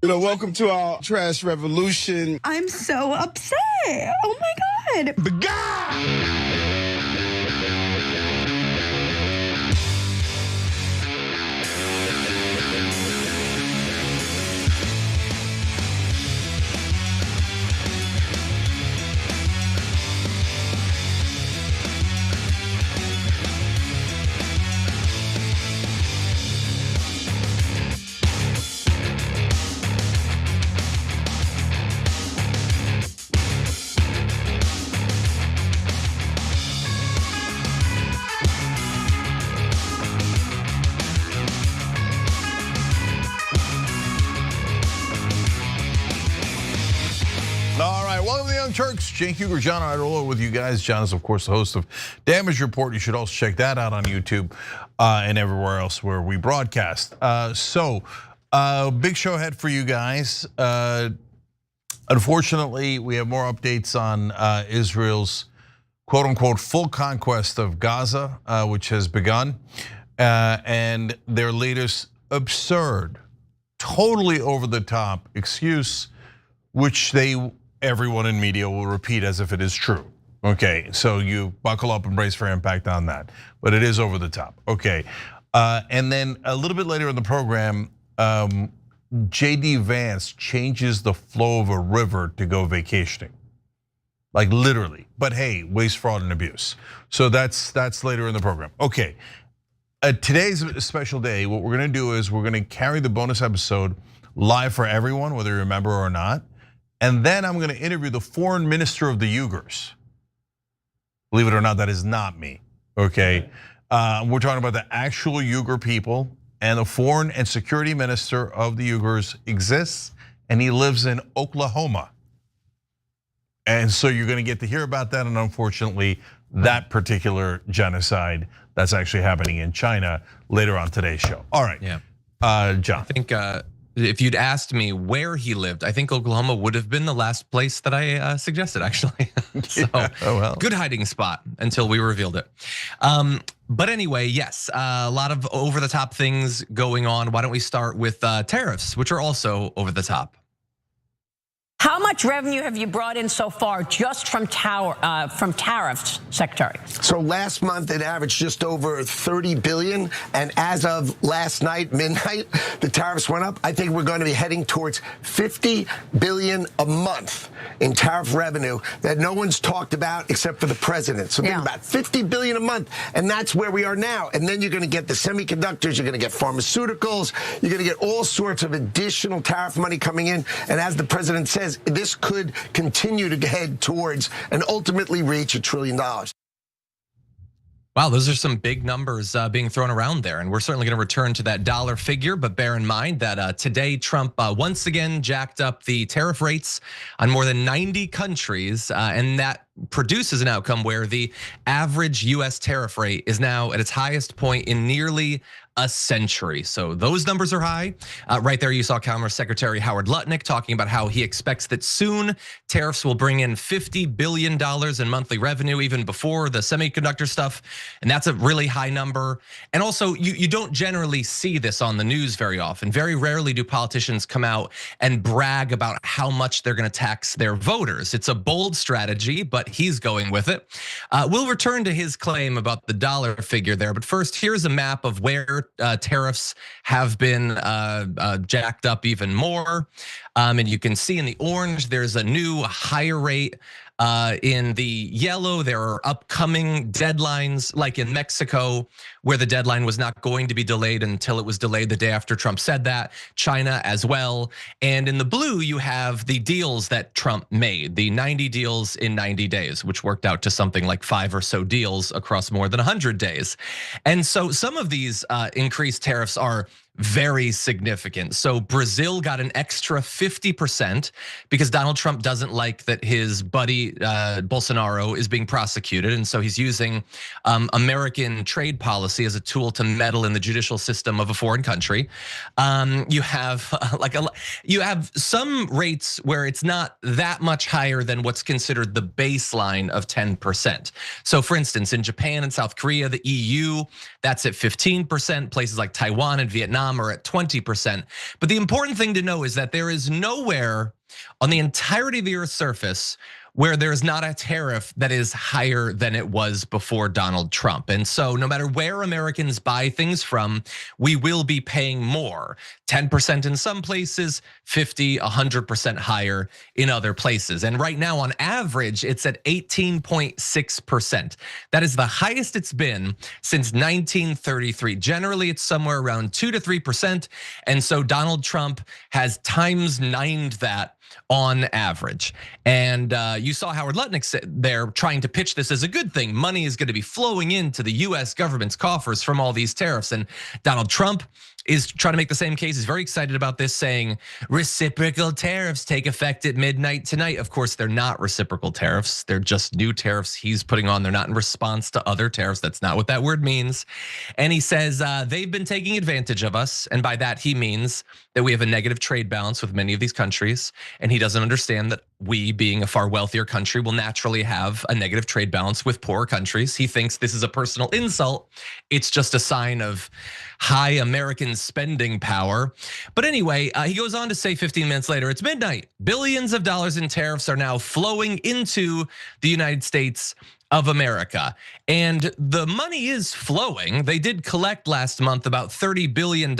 Welcome to our trash revolution. I'm so upset. Oh my God. The guy! Welcome to the Young Turks. Cenk Uygur, John Idaho with you guys. John is, of course, the host of Damage Report. You should also check that out on YouTube and everywhere else where we broadcast. Big show ahead for you guys. Unfortunately, we have more updates on Israel's quote-unquote full conquest of Gaza, which has begun, and their latest absurd, totally over-the-top excuse, which everyone in media will repeat as if it is true. Okay, so you buckle up and brace for impact on that, but it is over the top. Okay, and then a little bit later in the program, JD Vance changes the flow of a river to go vacationing, like literally. But hey, waste, fraud, and abuse. So that's later in the program. Okay, today's a special day. What we're gonna do is we're gonna carry the bonus episode live for everyone, whether you remember or not. And then I'm gonna interview the foreign minister of the Uyghurs. Believe it or not, that is not me, okay? We're talking about the actual Uyghur people, and the foreign and security minister of the Uyghurs exists, and he lives in Oklahoma. And so you're gonna get to hear about that, and unfortunately, that particular genocide that's actually happening in China later on today's show. All right, John. I think if you'd asked me where he lived, I think Oklahoma would have been the last place that I suggested, actually. So good hiding spot until we revealed it. But anyway, yes, a lot of over the top things going on. Why don't we start with tariffs, which are also over the top? How much revenue have you brought in so far just from tariffs, Secretary? So last month it averaged just over 30 billion, and as of last night, midnight, the tariffs went up. I think we're going to be heading towards 50 billion a month in tariff revenue that no one's talked about except for the president. So think about 50 billion a month, and that's where we are now. And then you're going to get the semiconductors, you're going to get pharmaceuticals, you're going to get all sorts of additional tariff money coming in. And as the president says, this could continue to head towards and ultimately reach $1 trillion. Wow, those are some big numbers being thrown around there, and we're certainly going to return to that dollar figure. But bear in mind that today Trump once again jacked up the tariff rates on more than 90 countries, and that produces an outcome where the average US tariff rate is now at its highest point in nearly a century. So those numbers are high. Right there you saw Commerce Secretary Howard Lutnick talking about how he expects that soon tariffs will bring in $50 billion in monthly revenue, even before the semiconductor stuff. And that's a really high number. And also you don't generally see this on the news very often. Very rarely do politicians come out and brag about how much they're gonna tax their voters. It's a bold strategy, but he's going with it. We'll return to his claim about the dollar figure there, but first here's a map of where tariffs have been jacked up even more. And you can see in the orange, there's a new higher rate. In the yellow, there are upcoming deadlines, like in Mexico, where the deadline was not going to be delayed until it was delayed the day after Trump said that. China as well. And in the blue, you have the deals that Trump made, the 90 deals in 90 days, which worked out to something like 5 or so deals across more than 100 days. And so some of these increased tariffs are very significant. So Brazil got an extra 50% because Donald Trump doesn't like that his buddy Bolsonaro is being prosecuted, and so he's using American trade policy as a tool to meddle in the judicial system of a foreign country. You have some rates where it's not that much higher than what's considered the baseline of 10%. So for instance, in Japan and South Korea, the EU, that's at 15%. Places like Taiwan and Vietnam Vietnam are at 20%. But the important thing to know is that there is nowhere on the entirety of the Earth's surface where there's not a tariff that is higher than it was before Donald Trump. And so no matter where Americans buy things from, we will be paying more. 10% in some places, 50, 100% higher in other places. And right now on average, it's at 18.6%. That is the highest it's been since 1933. Generally, it's somewhere around 2 to 3%. And so Donald Trump has times 9'd that on average. And you saw Howard Lutnick there trying to pitch this as a good thing. Money is going to be flowing into the US government's coffers from all these tariffs. And Donald Trump is trying to make the same case. He's very excited about this, saying reciprocal tariffs take effect at midnight tonight. Of course, they're not reciprocal tariffs. They're just new tariffs he's putting on. They're not in response to other tariffs. That's not what that word means. And he says they've been taking advantage of us. And by that, he means that we have a negative trade balance with many of these countries. And he doesn't understand that we, being a far wealthier country, will naturally have a negative trade balance with poorer countries. He thinks this is a personal insult. It's just a sign of high American spending power. But anyway, he goes on to say 15 minutes later, it's midnight. Billions of dollars in tariffs are now flowing into the United States of America. And the money is flowing. They did collect last month about $30 billion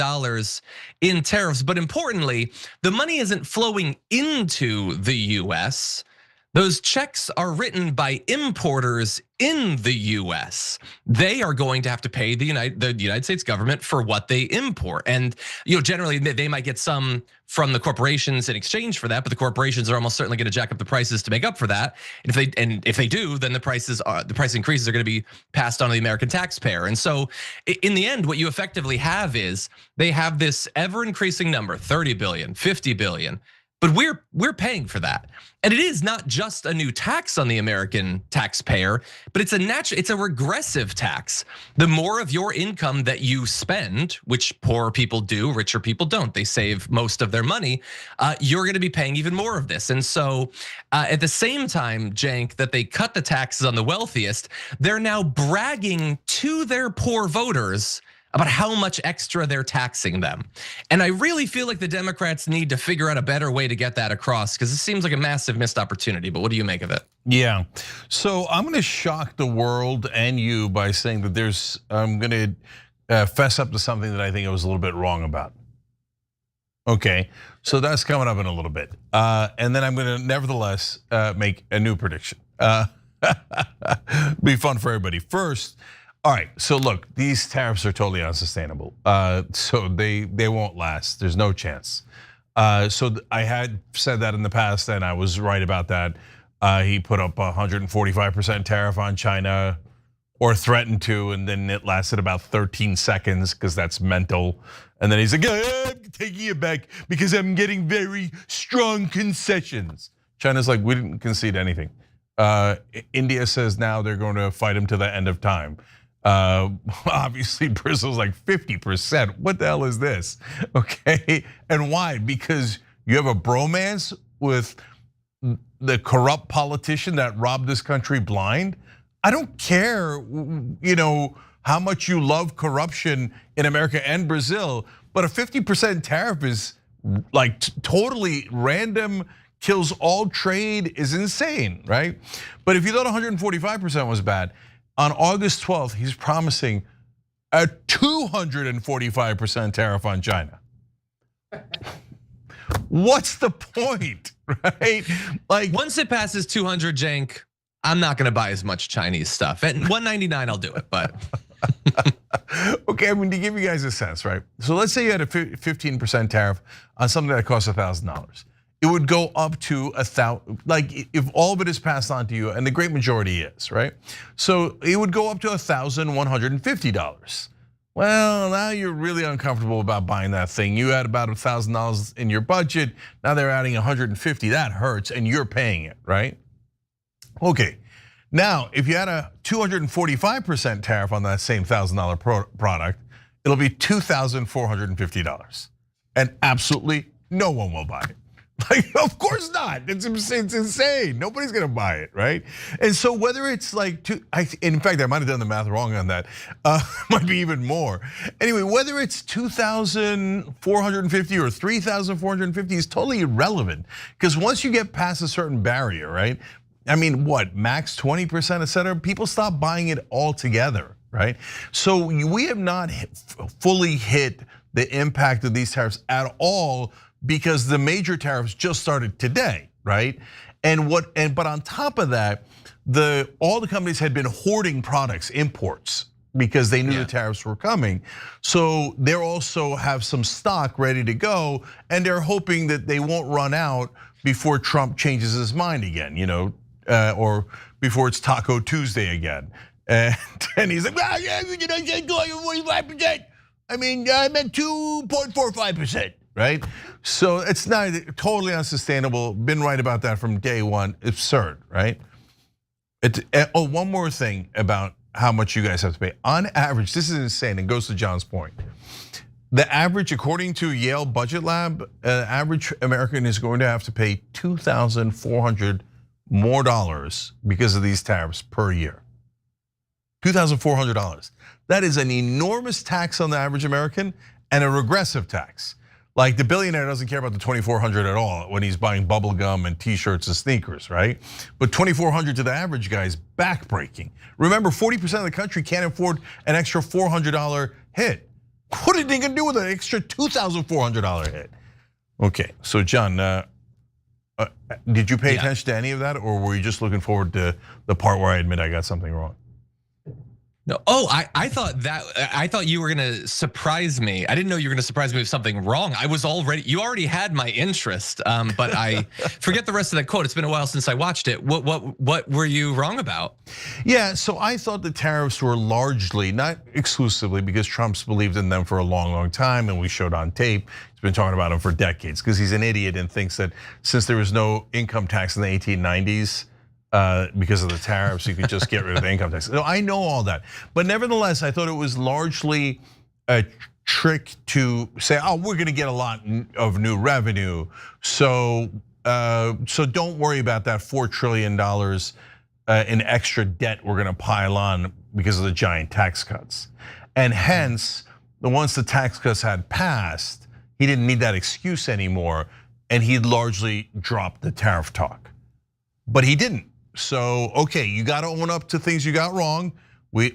in tariffs. But importantly, the money isn't flowing into the US. Those checks are written by importers in the US. They are going to have to pay the United States government for what they import. And generally they might get some from the corporations in exchange for that, but the corporations are almost certainly going to jack up the prices to make up for that. And if they do, then the price increases are going to be passed on to the American taxpayer. And so in the end, what you effectively have is they have this ever increasing number, 30 billion, 50 billion. But we're paying for that. And it is not just a new tax on the American taxpayer, but it's a regressive tax. The more of your income that you spend, which poorer people do, richer people don't, they save most of their money, you're gonna be paying even more of this. And so at the same time, Cenk, that they cut the taxes on the wealthiest, they're now bragging to their poor voters about how much extra they're taxing them. And I really feel like the Democrats need to figure out a better way to get that across, because it seems like a massive missed opportunity. But what do you make of it? Yeah, so I'm gonna shock the world and you by saying that I'm gonna fess up to something that I think I was a little bit wrong about. Okay, so that's coming up in a little bit. And then I'm gonna nevertheless make a new prediction. Be fun for everybody. First, all right, so look, these tariffs are totally unsustainable. So they won't last, there's no chance. So I had said that in the past and I was right about that. He put up 145% tariff on China, or threatened to, and then it lasted about 13 seconds because that's mental. And then he's like, I'm taking it back because I'm getting very strong concessions. China's like, we didn't concede anything. India says now they're going to fight him to the end of time. Obviously Brazil's like 50%. What the hell is this? Okay, and why? Because you have a bromance with the corrupt politician that robbed this country blind. I don't care, how much you love corruption in America and Brazil, but a 50% tariff is like totally random, kills all trade, is insane, right? But if you thought 145% was bad, on August 12th, he's promising a 245% tariff on China. What's the point, right? Like, once it passes 200, Cenk, I'm not gonna buy as much Chinese stuff. At 199, I'll do it, but. Okay, I'm gonna give you guys a sense, right? So let's say you had a 15% tariff on something that costs $1,000. It would go up to 1,000, like if all of it is passed on to you, and the great majority is, right? So it would go up to $1,150. Well, now you're really uncomfortable about buying that thing. You had about $1,000 in your budget, now they're adding $150, that hurts, and you're paying it, right? Okay, now if you had a 245% tariff on that same $1,000 product, it'll be $2,450. And absolutely no one will buy it. Like, of course not. It's insane. Nobody's gonna buy it, right? And so whether it's like, in fact, I might have done the math wrong on that. Might be even more. Anyway, whether it's 2,450 or 3,450 is totally irrelevant, because once you get past a certain barrier, right? I mean, what, max 20%, et cetera? People stop buying it altogether, right? So we have not fully hit the impact of these tariffs at all, because the major tariffs just started today, right? But on top of that, all the companies had been hoarding products, imports, because they knew the tariffs were coming. So they also have some stock ready to go, and they're hoping that they won't run out before Trump changes his mind again, or before it's Taco Tuesday again. And he's like, well, yeah, I said 45%. I mean, I meant 2.45%. Right? So it's not totally unsustainable. Been right about that from day one. Absurd, right? One more thing about how much you guys have to pay. On average, this is insane, and goes to John's point. The average, according to Yale Budget Lab, average American is going to have to pay $2,400 more because of these tariffs per year. $2,400. That is an enormous tax on the average American, and a regressive tax. Like, the billionaire doesn't care about the $2,400 at all when he's buying bubble gum and t-shirts and sneakers, right? But $2,400 to the average guy is backbreaking. Remember, 40% of the country can't afford an extra $400 hit. What are they gonna do with an extra $2,400 hit? Okay, so John, did you pay attention to any of that, or were you just looking forward to the part where I admit I got something wrong? No, I thought you were gonna surprise me. I didn't know you were gonna surprise me with something wrong. You already had my interest, but I forget the rest of that quote. It's been a while since I watched it. What were you wrong about? Yeah, so I thought the tariffs were largely, not exclusively, because Trump's believed in them for a long time, and we showed on tape. He's been talking about them for decades, because he's an idiot and thinks that since there was no income tax in the 1890s, because of the tariffs, you could just get rid of the income tax. So I know all that, but nevertheless, I thought it was largely a trick to say, oh, we're gonna get a lot of new revenue, so don't worry about that $4 trillion in extra debt we're gonna pile on because of the giant tax cuts. And hence, once the tax cuts had passed, he didn't need that excuse anymore, and he largely dropped the tariff talk. But he didn't. So, okay, you got to own up to things you got wrong.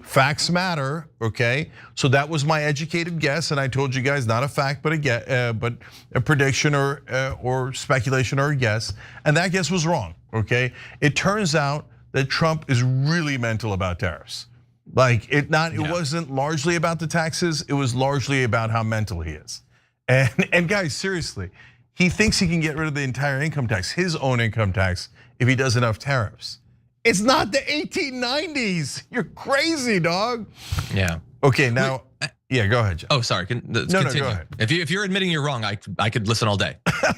Facts matter, okay? So that was my educated guess, and I told you guys not a fact, but a prediction or speculation or a guess, and that guess was wrong, okay? It turns out that Trump is really mental about tariffs. Like, it wasn't largely about the taxes, it was largely about how mental he is. And guys, seriously, he thinks he can get rid of the entire income tax, his own income tax, if he does enough tariffs. It's not the 1890s. You're crazy, dog. Yeah. Okay, now, yeah, go ahead, John. Oh, sorry. No, go ahead. If you're admitting you're wrong, I could listen all day.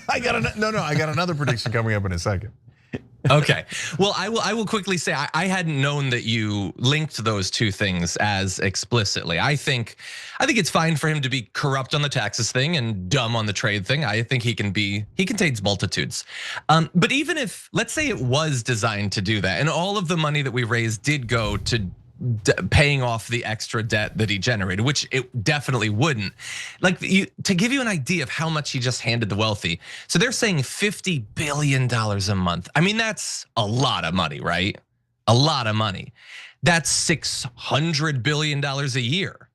I got another prediction coming up in a second. Okay, well, I will quickly say I hadn't known that you linked those two things as explicitly. I think it's fine for him to be corrupt on the taxes thing and dumb on the trade thing. I think he contains multitudes. But even if, let's say it was designed to do that, and all of the money that we raised did go to paying off the extra debt that he generated, which it definitely wouldn't. Like, to give you an idea of how much he just handed the wealthy. So they're saying $50 billion a month. I mean, that's a lot of money, right? A lot of money. That's $600 billion a year.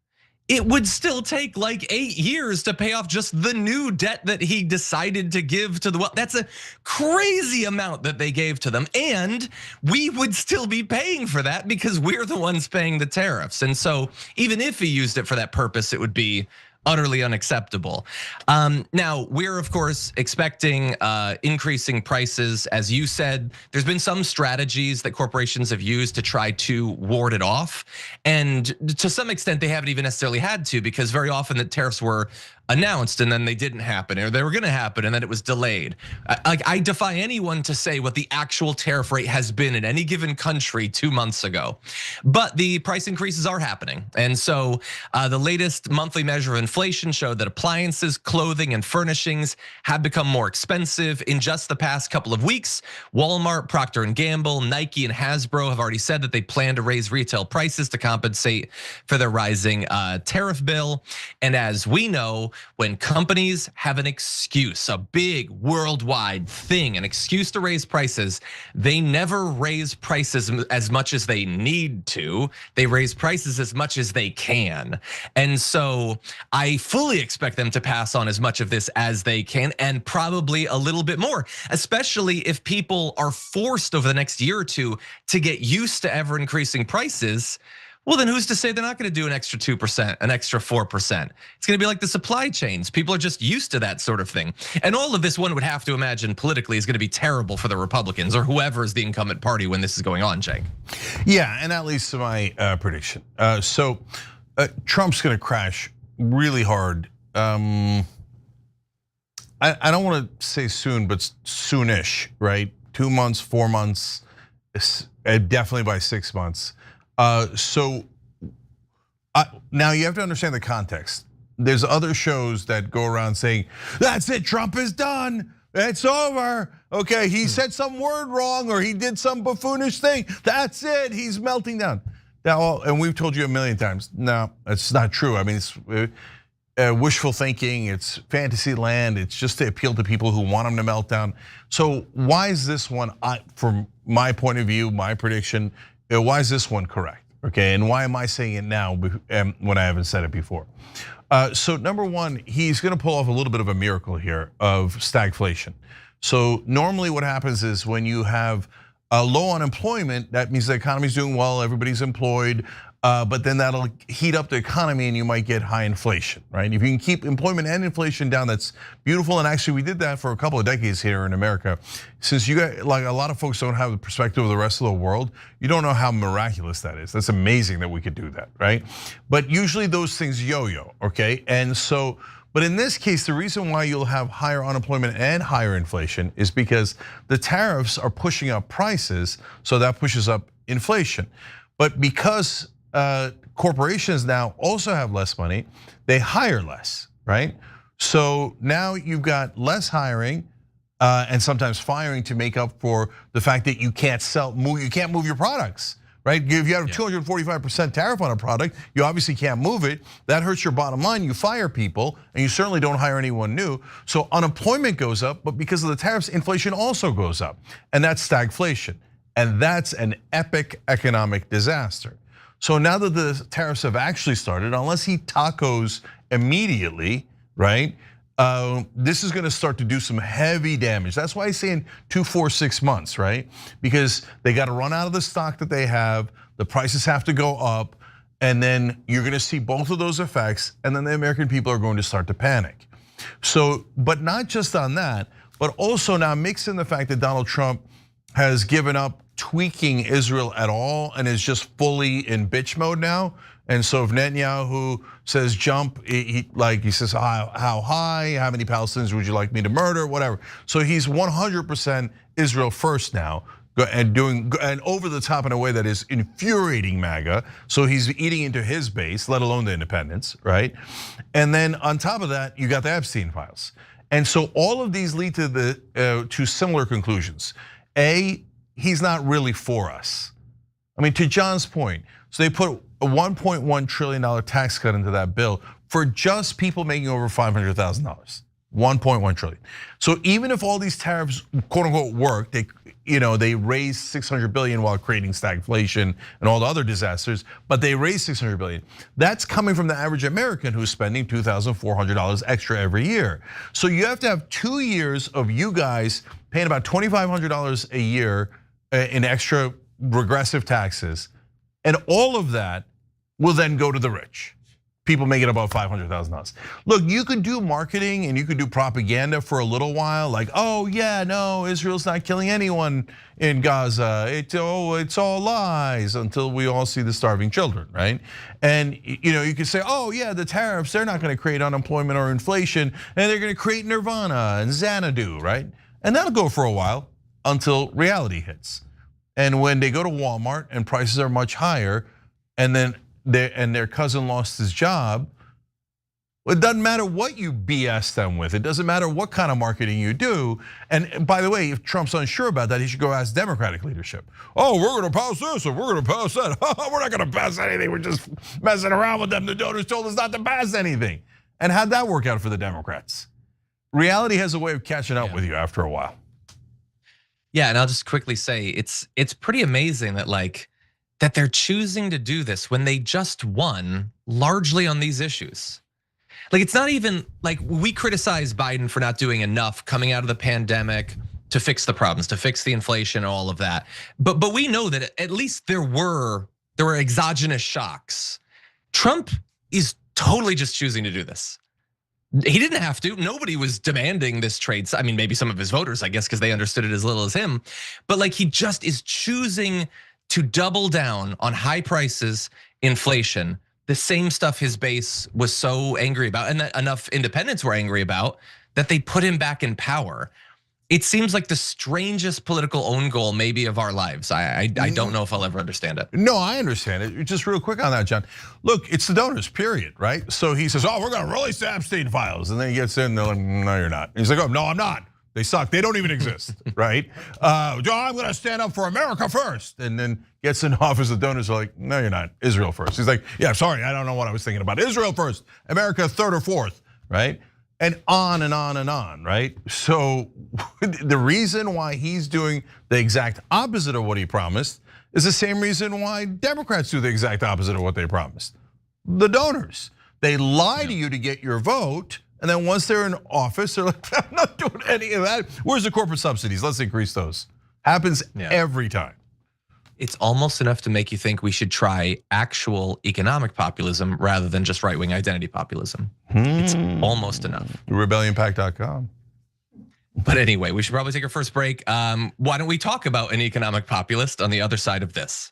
It would still take like 8 years to pay off just the new debt that he decided to give to the wealth. That's a crazy amount that they gave to them. And we would still be paying for that because we're the ones paying the tariffs. And so even if he used it for that purpose, it would be utterly unacceptable. Now, we're of course expecting increasing prices. As you said, there's been some strategies that corporations have used to try to ward it off. And to some extent, they haven't even necessarily had to, because very often the tariffs were announced and then they didn't happen, or they were gonna happen and then it was delayed. I defy anyone to say what the actual tariff rate has been in any given country 2 months ago. But the price increases are happening. And so the latest monthly measure of inflation inflation showed that appliances, clothing, and furnishings have become more expensive in just the past couple of weeks. Walmart, Procter & Gamble, Nike, and Hasbro have already said that they plan to raise retail prices to compensate for their rising tariff bill. And as we know, when companies have an excuse, a big worldwide thing, an excuse to raise prices, they never raise prices as much as they need to. They raise prices as much as they can. And so I fully expect them to pass on as much of this as they can, and probably a little bit more, especially if people are forced over the next year or two to get used to ever increasing prices. Well, then who's to say they're not going to do an extra 2%, an extra 4%? It's going to be like the supply chains. People are just used to that sort of thing. And all of this, one would have to imagine politically, is going to be terrible for the Republicans or whoever is the incumbent party when this is going on, Jake. Yeah, and that leads to my prediction. So Trump's going to crash really hard. I don't want to say soon, but soonish, right? 2 months, 4 months, definitely by 6 months. So now you have to understand the context. There's other shows that go around saying, that's it, Trump is done, it's over. Okay, he said some word wrong or he did some buffoonish thing. That's it, he's melting down. Now, and we've told you a million times, no, it's not true. I mean, it's wishful thinking, it's fantasy land, it's just to appeal to people who want him to melt down. So why is this one, from my point of view, my prediction, why is this one correct? Okay, and why am I saying it now when I haven't said it before? So number one, he's gonna pull off a little bit of a miracle here of stagflation. So normally what happens is when you have low unemployment, that means the economy's doing well, everybody's employed, but then that'll heat up the economy and you might get high inflation, right? If you can keep employment and inflation down, that's beautiful. And actually we did that for a couple of decades here in America. Since you got, like a lot of folks don't have the perspective of the rest of the world, you don't know how miraculous that is. That's amazing that we could do that, right? But usually those things yo-yo, okay? And so, but in this case, the reason why you'll have higher unemployment and higher inflation is because the tariffs are pushing up prices, so that pushes up inflation. But because corporations now also have less money, they hire less, right? So now you've got less hiring and sometimes firing to make up for the fact that you can't you can't move your products, right? If you have a 245% tariff on a product, you obviously can't move it. That hurts your bottom line. You fire people, and you certainly don't hire anyone new. So unemployment goes up, but because of the tariffs, inflation also goes up, and that's stagflation, and that's an epic economic disaster. So now that the tariffs have actually started, unless he tacos immediately, right? This is gonna start to do some heavy damage. That's why he's saying 2, 4, 6 months, right? Because they gotta run out of the stock that they have, the prices have to go up, and then you're gonna see both of those effects, and then the American people are going to start to panic. So, but not just on that, but also now mix in the fact that Donald Trump has given up tweaking Israel at all and is just fully in bitch mode now. And so if Netanyahu says jump, he says how high, how many Palestinians would you like me to murder, whatever. So he's 100% Israel first now, and over the top in a way that is infuriating MAGA. So he's eating into his base, let alone the independents, right? And then on top of that, you got the Epstein files. And so all of these lead to similar conclusions. A, he's not really for us. I mean, to John's point, so they put a $1.1 trillion tax cut into that bill for just people making over $500,000, 1.1 trillion. So even if all these tariffs, quote unquote, work, they raised 600 billion while creating stagflation and all the other disasters, but they raised 600 billion. That's coming from the average American who's spending $2,400 extra every year. So you have to have 2 years of you guys paying about $2,500 a year in extra regressive taxes, and all of that will then go to the rich. People making about $500,000. Look, you could do marketing and you could do propaganda for a little while, like, oh yeah, no, Israel's not killing anyone in Gaza. It's all lies, until we all see the starving children, right? And you could say, oh yeah, the tariffs, they're not gonna create unemployment or inflation, and they're gonna create nirvana and Xanadu, right? And that'll go for a while until reality hits. And when they go to Walmart and prices are much higher, and then their cousin lost his job, It doesn't matter what you BS them with. It doesn't matter what kind of marketing you do. And by the way, if Trump's unsure about that, he should go ask Democratic leadership. Oh, we're going to pass this or we're going to pass that. We're not going to pass anything. We're just messing around with them. The donors told us not to pass anything. And how'd that work out for the Democrats? Reality has a way of catching up with you after a while. Yeah, and I'll just quickly say it's pretty amazing that they're choosing to do this when they just won largely on these issues. Like, it's not even like we criticize Biden for not doing enough coming out of the pandemic to fix the problems, to fix the inflation, all of that. But we know that at least there were exogenous shocks. Trump is totally just choosing to do this. He didn't have to. Nobody was demanding this trade. I mean, maybe some of his voters, I guess, because they understood it as little as him. But like, he just is choosing to double down on high prices, inflation, the same stuff his base was so angry about, and that enough independents were angry about, that they put him back in power. It seems like the strangest political own goal maybe of our lives. I don't know if I'll ever understand it. No, I understand it. Just real quick on that, John. Look, it's the donors, period, right? So he says, oh, we're gonna release the Epstein files. And then he gets in, they're like, no, you're not. And he's like, oh, no, I'm not. They suck, they don't even exist, right? I'm gonna stand up for America first. And then gets in office, the donors are like, no, you're not, Israel first. He's like, yeah, sorry, I don't know what I was thinking about. Israel first, America third or fourth, right? And on and on and on, right? So the reason why he's doing the exact opposite of what he promised is the same reason why Democrats do the exact opposite of what they promised. The donors, they lie to you to get your vote, and then once they're in office, they're like, I'm not doing any of that. Where's the corporate subsidies? Let's increase those. Happens every time. It's almost enough to make you think we should try actual economic populism rather than just right-wing identity populism. It's almost enough. Rebellionpact.com. But anyway, we should probably take our first break. Why don't we talk about an economic populist on the other side of this?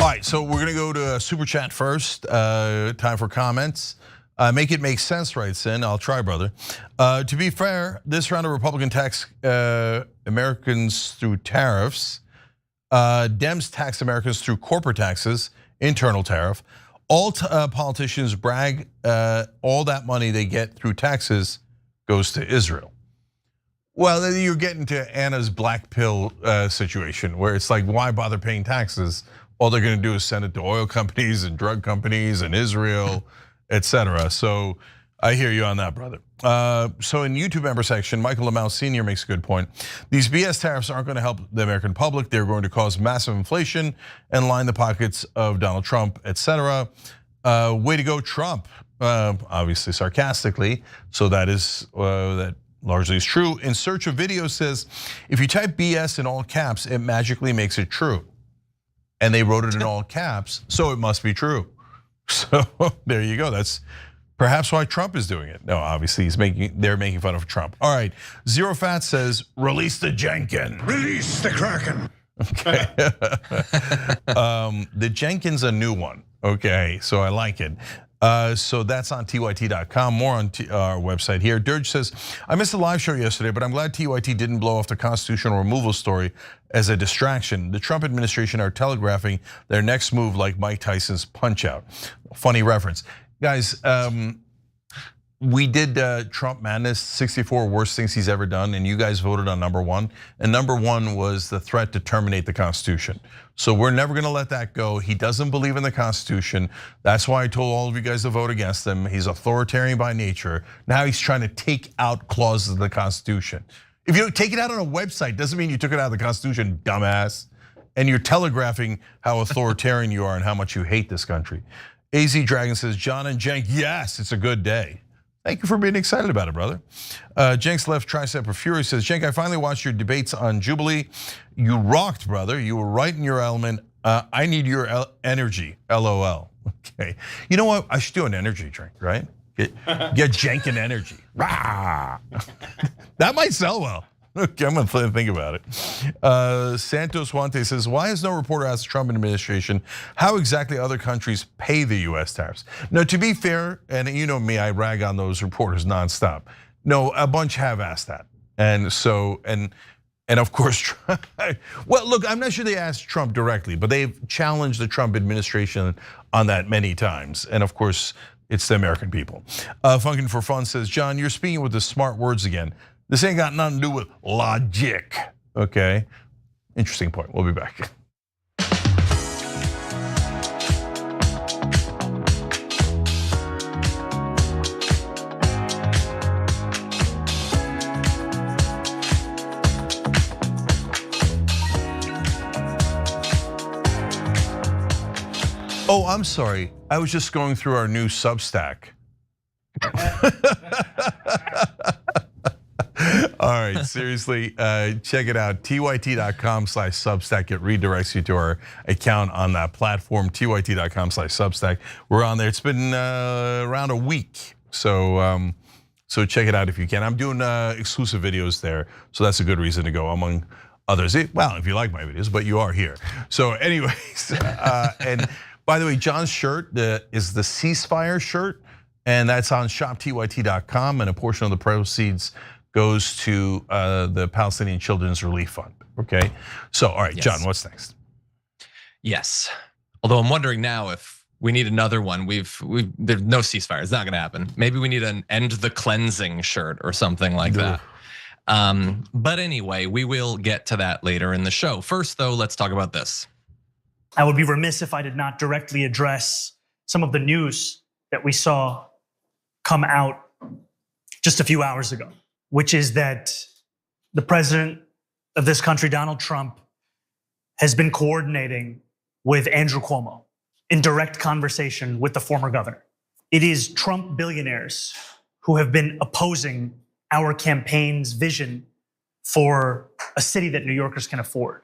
All right, so we're gonna go to Super Chat first. Time for comments. Make it make sense, writes in. I'll try, brother. To be fair, this round of Republican tax Americans through tariffs. Dems tax Americans through corporate taxes, internal tariff. All politicians brag all that money they get through taxes goes to Israel. Well, then you're getting to Anna's black pill situation where it's like, why bother paying taxes? All they're gonna do is send it to oil companies and drug companies and Israel, etc. So I hear you on that, brother. So in YouTube member section, Michael Lamau Sr. makes a good point. These BS tariffs aren't gonna help the American public. They're going to cause massive inflation and line the pockets of Donald Trump, etc. Way to go, Trump, obviously sarcastically. So that is, that largely is true. In Search of Video says, if you type BS in all caps, it magically makes it true. And they wrote it in all caps, so it must be true. So there you go. That's perhaps why Trump is doing it. No, obviously they're making fun of Trump. All right, Zero Fat says, release the Jenkins. Release the Kraken. Okay. The Jenkins a new one. Okay, so I like it. So that's on TYT.com, more on our website here. Dirge says, I missed the live show yesterday, but I'm glad TYT didn't blow off the constitutional removal story as a distraction. The Trump administration are telegraphing their next move like Mike Tyson's Punch Out. Funny reference. Guys, we did Trump Madness, 64 worst things he's ever done, and you guys voted on #1. And #1 was the threat to terminate the Constitution. So we're never gonna let that go. He doesn't believe in the Constitution. That's why I told all of you guys to vote against him. He's authoritarian by nature. Now he's trying to take out clauses of the Constitution. If you take it out on a website, doesn't mean you took it out of the Constitution, dumbass. And you're telegraphing how authoritarian you are and how much you hate this country. AZ Dragon says, John and Cenk, yes, it's a good day. Thank you for being excited about it, brother. Cenk's left tricep of fury says, Cenk, I finally watched your debates on Jubilee. You rocked, brother. You were right in your element. I need your energy, LOL. Okay, you know what? I should do an energy drink, right? Get Cenk an energy. Rah! That might sell well. Okay, I'm gonna think about it. Santos Juante says, why has no reporter asked the Trump administration how exactly other countries pay the US tariffs? Now, to be fair, and you know me, I rag on those reporters nonstop. No, a bunch have asked that. And so, and of course, well, look, I'm not sure they asked Trump directly, but they've challenged the Trump administration on that many times. And of course, it's the American people. Funkin' for Fun says, John, you're speaking with the smart words again. This ain't got nothing to do with logic, okay? Interesting point, we'll be back. Oh, I'm sorry, I was just going through our new Substack. All right, seriously, check it out. tyt.com/Substack. It redirects you to our account on that platform. tyt.com/Substack. We're on there. It's been around a week, so check it out if you can. I'm doing exclusive videos there, so that's a good reason to go among others. Well, if you like my videos, but you are here. So, anyways, and by the way, John's shirt is the ceasefire shirt, and that's on shoptyt.com, and a portion of the proceeds goes to the Palestinian Children's Relief Fund, okay? So, all right, yes. John, what's next? Yes, although I'm wondering now if we need another one. There's no ceasefire, it's not gonna happen. Maybe we need an end the cleansing shirt or something like that. But anyway, we will get to that later in the show. First though, let's talk about this. I would be remiss if I did not directly address some of the news that we saw come out just a few hours ago, which is that the president of this country, Donald Trump, has been coordinating with Andrew Cuomo in direct conversation with the former governor. It is Trump billionaires who have been opposing our campaign's vision for a city that New Yorkers can afford.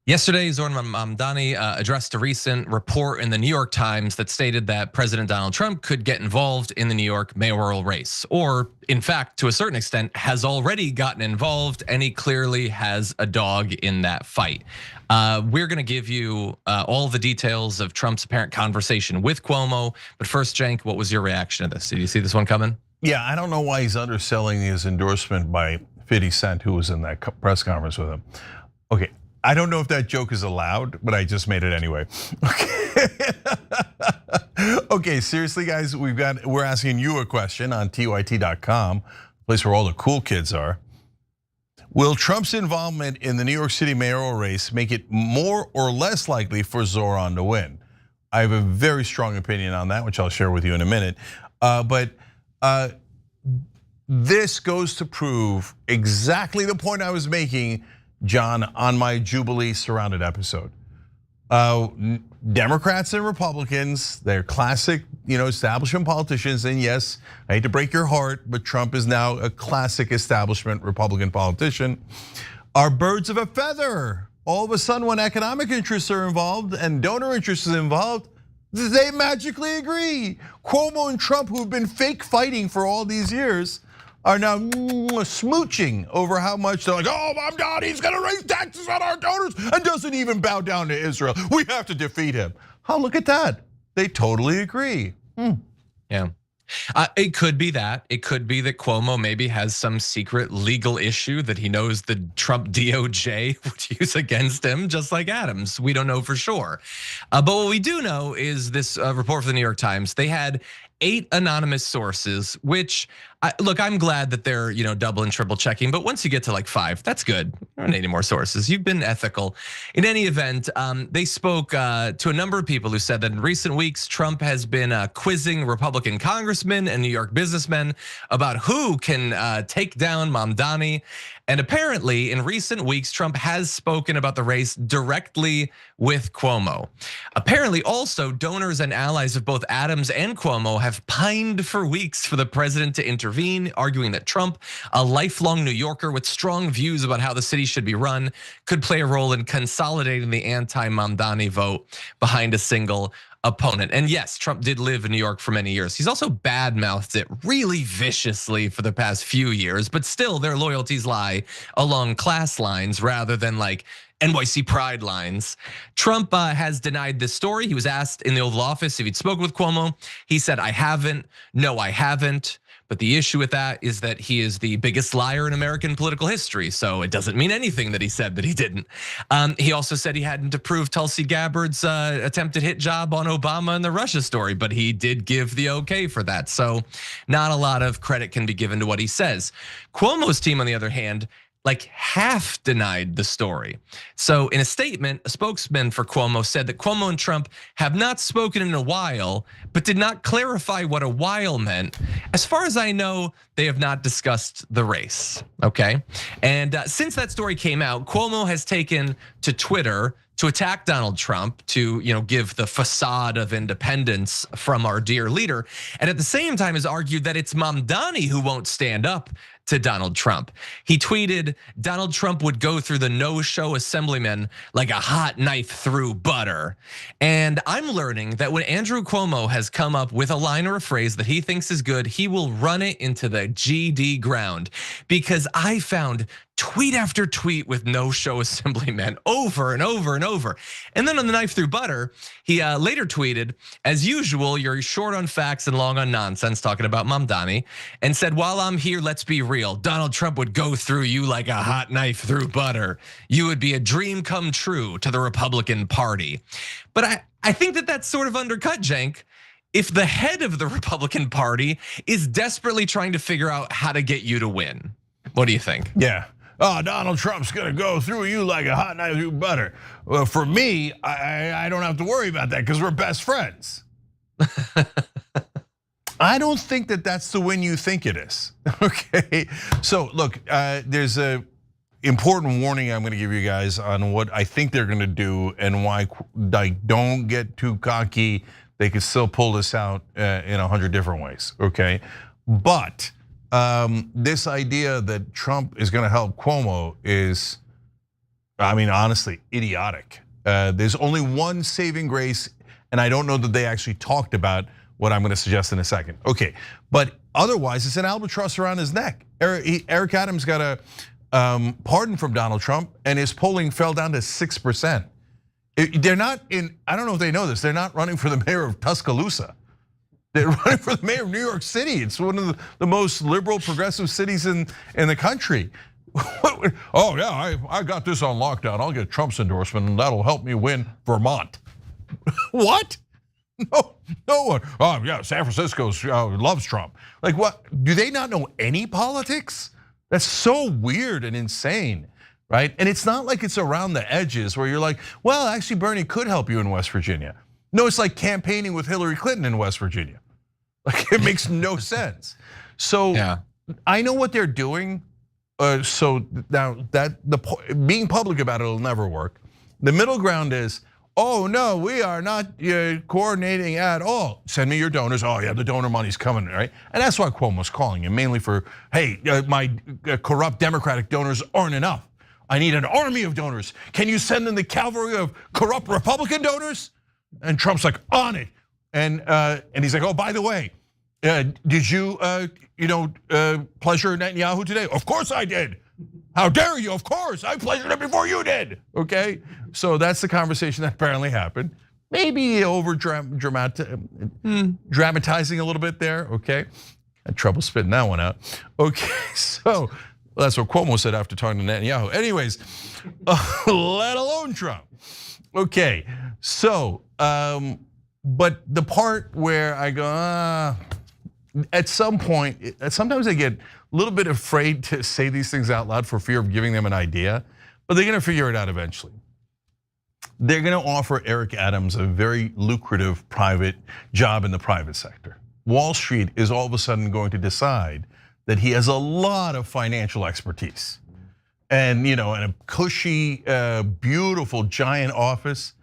Yesterday, Zoran Mamdani addressed a recent report in the New York Times that stated that President Donald Trump could get involved in the New York mayoral race, or in fact, to a certain extent, has already gotten involved, and he clearly has a dog in that fight. We're gonna give you all the details of Trump's apparent conversation with Cuomo, but first, Cenk, what was your reaction to this? Did you see this one coming? Yeah, I don't know why he's underselling his endorsement by 50 Cent, who was in that press conference with him. Okay. I don't know if that joke is allowed, but I just made it anyway. Okay, okay, seriously, guys, we're asking you a question on tyt.com, place where all the cool kids are. Will Trump's involvement in the New York City mayoral race make it more or less likely for Zoran to win? I have a very strong opinion on that, which I'll share with you in a minute. But this goes to prove exactly the point I was making, John, on my Jubilee Surrounded episode. Democrats and Republicans, they're classic, establishment politicians, and yes, I hate to break your heart, but Trump is now a classic establishment Republican politician, are birds of a feather. All of a sudden, when economic interests are involved and donor interests are involved, they magically agree. Cuomo and Trump, who've been fake fighting for all these years, are now smooching over how much they're like, oh, I'm done, he's gonna raise taxes on our donors and doesn't even bow down to Israel. We have to defeat him. Oh, look at that. They totally agree. Yeah. It could be that. It could be that Cuomo maybe has some secret legal issue that he knows the Trump DOJ would use against him, just like Adams. We don't know for sure. But what we do know is this report from the New York Times, they had 8 anonymous sources, which look, I'm glad that they're double and triple checking, but once you get to like 5, that's good. You don't need any more sources. You've been ethical. In any event, they spoke to a number of people who said that in recent weeks, Trump has been quizzing Republican congressmen and New York businessmen about who can take down Mamdani. And apparently, in recent weeks, Trump has spoken about the race directly with Cuomo. Apparently, also, donors and allies of both Adams and Cuomo have pined for weeks for the president to intervene, arguing that Trump, a lifelong New Yorker with strong views about how the city should be run, could play a role in consolidating the anti-Mamdani vote behind a single opponent. And yes, Trump did live in New York for many years. He's also badmouthed it really viciously for the past few years, but still their loyalties lie along class lines rather than like NYC pride lines. Trump has denied this story. He was asked in the Oval Office if he'd spoken with Cuomo. He said, I haven't. No, I haven't. But the issue with that is that he is the biggest liar in American political history. So it doesn't mean anything that he said that he didn't. He also said he hadn't approved Tulsi Gabbard's attempted hit job on Obama and the Russia story, but he did give the okay for that. So not a lot of credit can be given to what he says. Cuomo's team, on the other hand, like half denied the story. So in a statement, a spokesman for Cuomo said that Cuomo and Trump have not spoken in a while, but did not clarify what a while meant. As far as I know, they have not discussed the race, okay? And since that story came out, Cuomo has taken to Twitter to attack Donald Trump, to give the facade of independence from our dear leader, and at the same time has argued that it's Mamdani who won't stand up to Donald Trump. He tweeted, Donald Trump would go through the no-show assemblyman like a hot knife through butter. And I'm learning that when Andrew Cuomo has come up with a line or a phrase that he thinks is good, he will run it into the GD ground, because I found tweet after tweet with no-show assemblyman over and over and over. And then on the knife through butter, he later tweeted, as usual, you're short on facts and long on nonsense, talking about Mamdani, and said, while I'm here, let's be real. Donald Trump would go through you like a hot knife through butter. You would be a dream come true to the Republican Party. But I think that that's sort of undercut, Cenk, if the head of the Republican Party is desperately trying to figure out how to get you to win. What do you think? Yeah. Oh, Donald Trump's gonna go through you like a hot knife through butter. Well, for me, I don't have to worry about that because we're best friends. I don't think that that's the win you think it is, okay? So look, there's a important warning I'm gonna give you guys on what I think they're gonna do and why. Like, don't get too cocky. They could still pull this out in 100 different ways, okay? But this idea that Trump is gonna help Cuomo is, I mean, honestly, idiotic. There's only one saving grace, and I don't know that they actually talked about what I'm gonna suggest in a second. Okay, but otherwise, it's an albatross around his neck. Eric Adams got a pardon from Donald Trump, and his polling fell down to 6%. They're not in, I don't know if they know this, they're not running for the mayor of Tuscaloosa. They're running for the mayor of New York City. It's one of the most liberal, progressive cities in the country. Oh yeah, I got this on lockdown. I'll get Trump's endorsement and that'll help me win Vermont. What? No one. Oh yeah, San Francisco loves Trump. Like what? Do they not know any politics? That's so weird and insane, right? And it's not like it's around the edges where you're like, well, actually Bernie could help you in West Virginia. No, it's like campaigning with Hillary Clinton in West Virginia. Like it makes no sense. So yeah. I know what they're doing. So now that being public about it will never work. The middle ground is, oh no, we are not coordinating at all. Send me your donors. Oh yeah, the donor money's coming, right? And that's why Cuomo's calling him, mainly for, hey, my corrupt Democratic donors aren't enough. I need an army of donors. Can you send in the cavalry of corrupt Republican donors? And Trump's like, on it. And he's like, oh, by the way, did you pleasure Netanyahu today? Of course I did. How dare you? Of course, I pleasured him before you did. Okay, so that's the conversation that apparently happened. Maybe over dramatizing a little bit there. Okay, had trouble spitting that one out. Okay, so that's what Cuomo said after talking to Netanyahu. Anyways, let alone Trump. Okay, so but the part where I go, at some point, sometimes I get a little bit afraid to say these things out loud for fear of giving them an idea, but they're gonna figure it out eventually. They're gonna offer Eric Adams a very lucrative private job in the private sector. Wall Street is all of a sudden going to decide that he has a lot of financial expertise. And in a cushy, beautiful, giant office,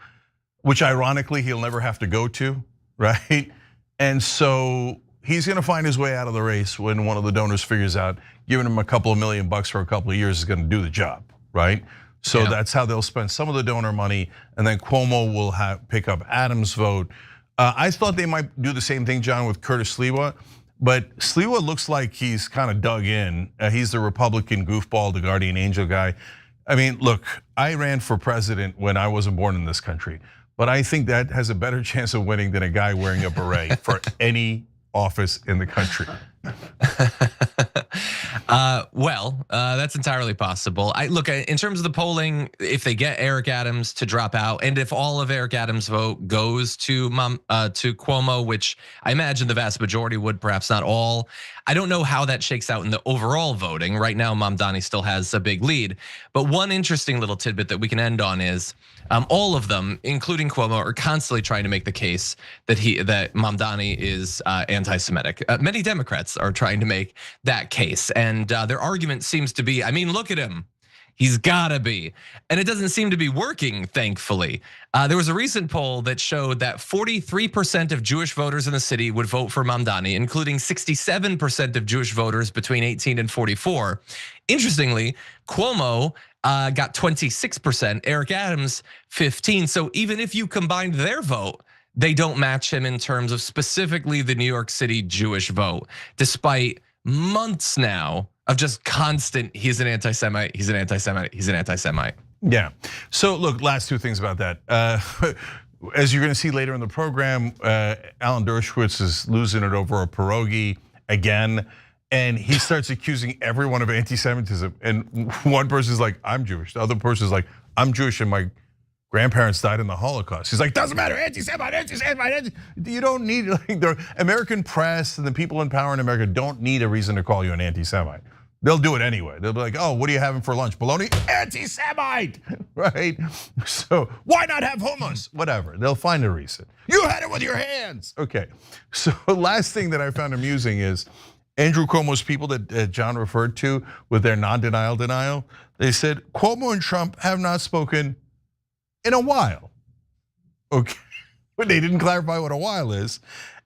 which ironically he'll never have to go to, right? And so he's gonna find his way out of the race when one of the donors figures out giving him a couple of $1 million for a couple of years is gonna do the job, right? So that's how they'll spend some of the donor money, and then Cuomo will pick up Adams' vote. I thought they might do the same thing, John, with Curtis Sliwa, but Sliwa looks like he's kind of dug in. He's the Republican goofball, the guardian angel guy. I mean, look, I ran for president when I wasn't born in this country, but I think that has a better chance of winning than a guy wearing a beret for any office in the country. That's entirely possible. Look, in terms of the polling, if they get Eric Adams to drop out, and if all of Eric Adams' vote goes to Cuomo, which I imagine the vast majority would, perhaps not all. I don't know how that shakes out in the overall voting. Right now, Mamdani still has a big lead. But one interesting little tidbit that we can end on is all of them, including Cuomo, are constantly trying to make the case that Mamdani is anti-Semitic. Many Democrats are trying to make that case, and their argument seems to be, I mean, look at him. He's gotta be. And it doesn't seem to be working, thankfully. There was a recent poll that showed that 43% of Jewish voters in the city would vote for Mamdani, including 67% of Jewish voters between 18 and 44. Interestingly, Cuomo got 26%, Eric Adams 15%. So even if you combined their vote, they don't match him in terms of specifically the New York City Jewish vote, despite months now of just constant, he's an anti-Semite, he's an anti-Semite, he's an anti-Semite. Yeah, so look, last two things about that. As you're gonna see later in the program, Alan Dershowitz is losing it over a pierogi again. And he starts accusing everyone of anti-Semitism. And one person's like, I'm Jewish. The other person's like, I'm Jewish and my grandparents died in the Holocaust. He's like, doesn't matter, anti-Semite, anti-Semite. You don't need, like, the American press and the people in power in America don't need a reason to call you an anti-Semite. They'll do it anyway. They'll be like, oh, what are you having for lunch? Bologna? Anti-Semite, right? So why not have hummus? Whatever, they'll find a reason. You had it with your hands. Okay, so last thing that I found amusing is Andrew Cuomo's people that John referred to with their non-denial denial. They said, Cuomo and Trump have not spoken in a while. Okay, but they didn't clarify what a while is.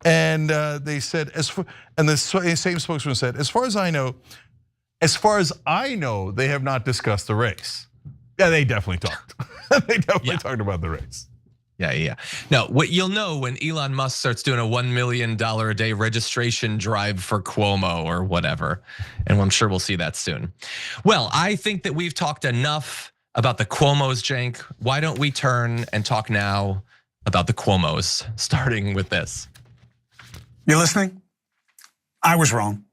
And they said, and the same spokesman said, as far as I know, they have not discussed the race. Yeah, they definitely talked. They definitely talked about the race. Yeah. No, what you'll know when Elon Musk starts doing a $1 million a day registration drive for Cuomo or whatever. And I'm sure we'll see that soon. Well, I think that we've talked enough about the Cuomos, Cenk. Why don't we turn and talk now about the Cuomos, starting with this. You listening? I was wrong.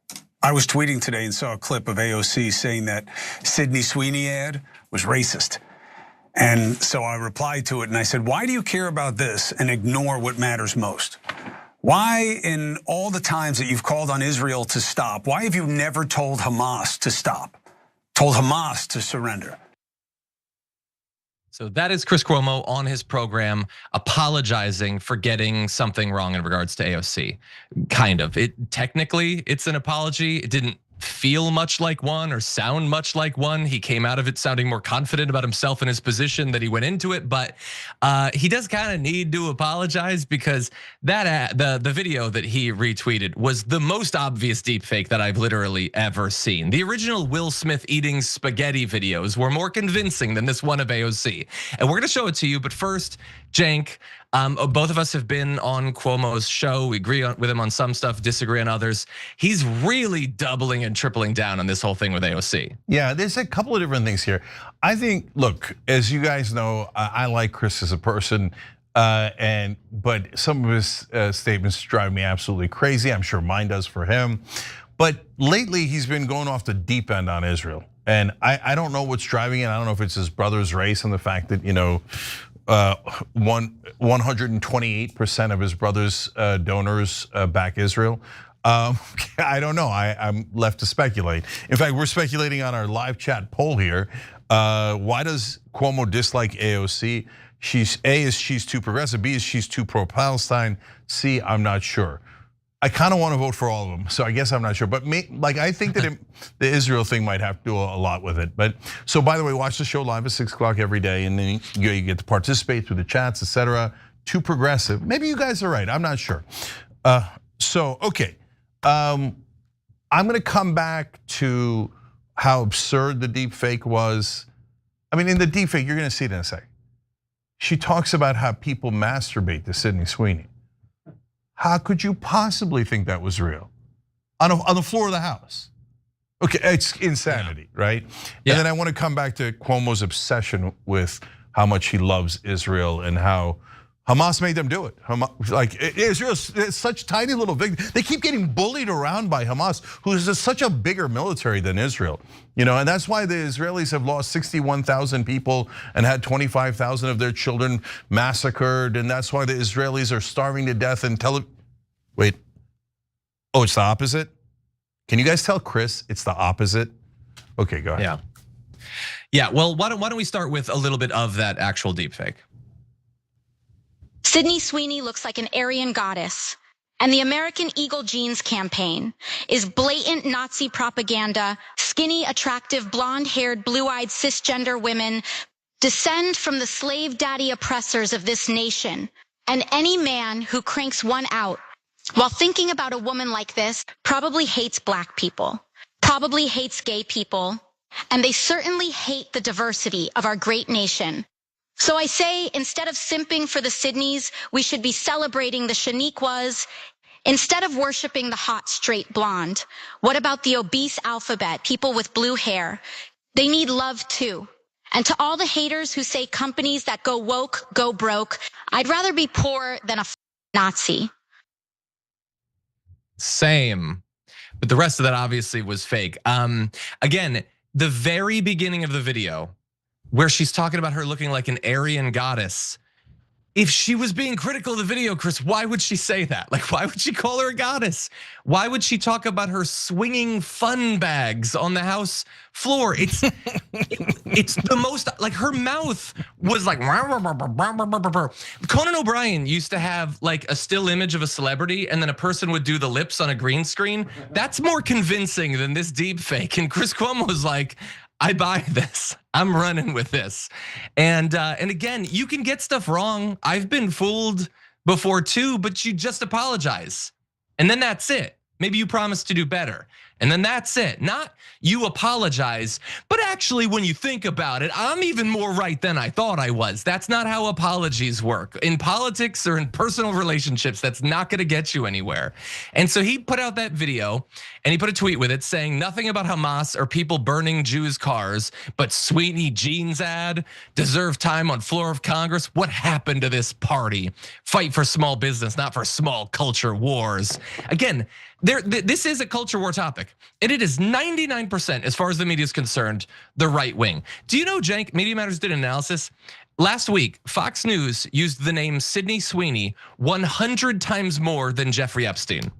I was tweeting today and saw a clip of AOC saying that Sydney Sweeney ad was racist. And so I replied to it and I said, why do you care about this and ignore what matters most? Why, in all the times that you've called on Israel to stop, why have you never told Hamas to stop, told Hamas to surrender? So that is Chris Cuomo on his program apologizing for getting something wrong in regards to AOC. Kind of. Technically, it's an apology. It didn't feel much like one or sound much like one. He came out of it sounding more confident about himself and his position that he went into it, but he does kind of need to apologize because that the video that he retweeted was the most obvious deepfake that I've literally ever seen. The original Will Smith eating spaghetti videos were more convincing than this one of AOC. And we're gonna show it to you, but first, Cenk, both of us have been on Cuomo's show. We agree with him on some stuff, disagree on others. He's really doubling and tripling down on this whole thing with AOC. Yeah, there's a couple of different things here. I think, look, as you guys know, I like Chris as a person, but some of his statements drive me absolutely crazy. I'm sure mine does for him. But lately, he's been going off the deep end on Israel. And I don't know what's driving it. I don't know if it's his brother's race and the fact that, 128% of his brother's donors back Israel. I don't know. I'm left to speculate. In fact, we're speculating on our live chat poll here. Why does Cuomo dislike AOC? She's too progressive. B is she's too pro-Palestine. C, I'm not sure. I kind of want to vote for all of them, so I guess I'm not sure. But I think that the Israel thing might have to do a lot with it. But so, by the way, watch the show live at 6 o'clock every day, and then you get to participate through the chats, etc. Too progressive. Maybe you guys are right. I'm not sure. So okay, I'm going to come back to how absurd the deep fake was. I mean, in the deep fake, you're going to see it in a second. She talks about how people masturbate to Sydney Sweeney. How could you possibly think that was real? On the floor of the House. Okay, it's insanity, right? Yeah. And then I want to come back to Cuomo's obsession with how much he loves Israel and how Hamas made them do it. Like Israel is such tiny little victims. They keep getting bullied around by Hamas, who is such a bigger military than Israel. And that's why the Israelis have lost 61,000 people and had 25,000 of their children massacred. And that's why the Israelis are starving to death in Wait, oh, it's the opposite? Can you guys tell Chris it's the opposite? Okay, go ahead. Yeah, well, why don't we start with a little bit of that actual deepfake? Sydney Sweeney looks like an Aryan goddess, and the American Eagle Jeans campaign is blatant Nazi propaganda. Skinny, attractive, blonde-haired, blue-eyed cisgender women descend from the slave daddy oppressors of this nation, and any man who cranks one out while thinking about a woman like this probably hates black people, probably hates gay people, and they certainly hate the diversity of our great nation. So I say, instead of simping for the Sydneys, we should be celebrating the Shaniquas. Instead of worshiping the hot, straight blonde, what about the obese alphabet, people with blue hair? They need love too. And to all the haters who say companies that go woke, go broke, I'd rather be poor than a Nazi. Same, but the rest of that obviously was fake. Again, the very beginning of the video, where she's talking about her looking like an Aryan goddess. If she was being critical of the video, Chris, why would she say that? Like, why would she call her a goddess? Why would she talk about her swinging fun bags on the House floor? It's the most, like, her mouth was like, Conan O'Brien used to have like a still image of a celebrity and then a person would do the lips on a green screen. That's more convincing than this deep fake. And Chris Cuomo was like, I buy this. I'm running with this. And again, you can get stuff wrong. I've been fooled before too, but you just apologize. And then that's it. Maybe you promise to do better. And then that's it. Not you apologize, but actually when you think about it, I'm even more right than I thought I was. That's not how apologies work. In politics or in personal relationships, that's not gonna get you anywhere. And so he put out that video and he put a tweet with it saying nothing about Hamas or people burning Jews' cars, but Sweeney jeans ad, deserve time on floor of Congress. What happened to this party? Fight for small business, not for small culture wars. Again, this is a culture war topic, and it is 99%, as far as the media is concerned, the right wing. Do you know, Cenk, Media Matters did an analysis. Last week, Fox News used the name Sydney Sweeney 100 times more than Jeffrey Epstein.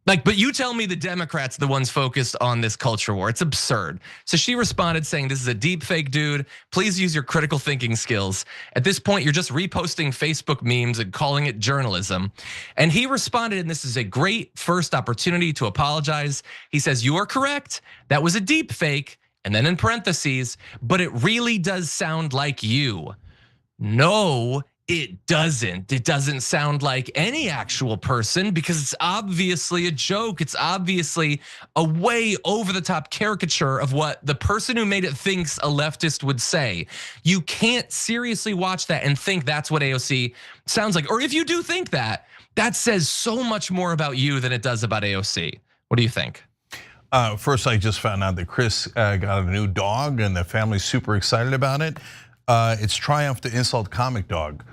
Like, but you tell me the Democrats, the ones focused on this culture war. It's absurd. So she responded saying, this is a deep fake dude. Please use your critical thinking skills. At this point, you're just reposting Facebook memes and calling it journalism. And he responded, and this is a great first opportunity to apologize. He says, you are correct. That was a deep fake. And then in parentheses, but it really does sound like you. No, it doesn't. It doesn't sound like any actual person because it's obviously a joke. It's obviously a way over the top caricature of what the person who made it thinks a leftist would say. You can't seriously watch that and think that's what AOC sounds like. Or if you do think that, that says so much more about you than it does about AOC. What do you think? First, I just found out that Chris got a new dog and the family's super excited about it. It's Triumph to insult comic dog.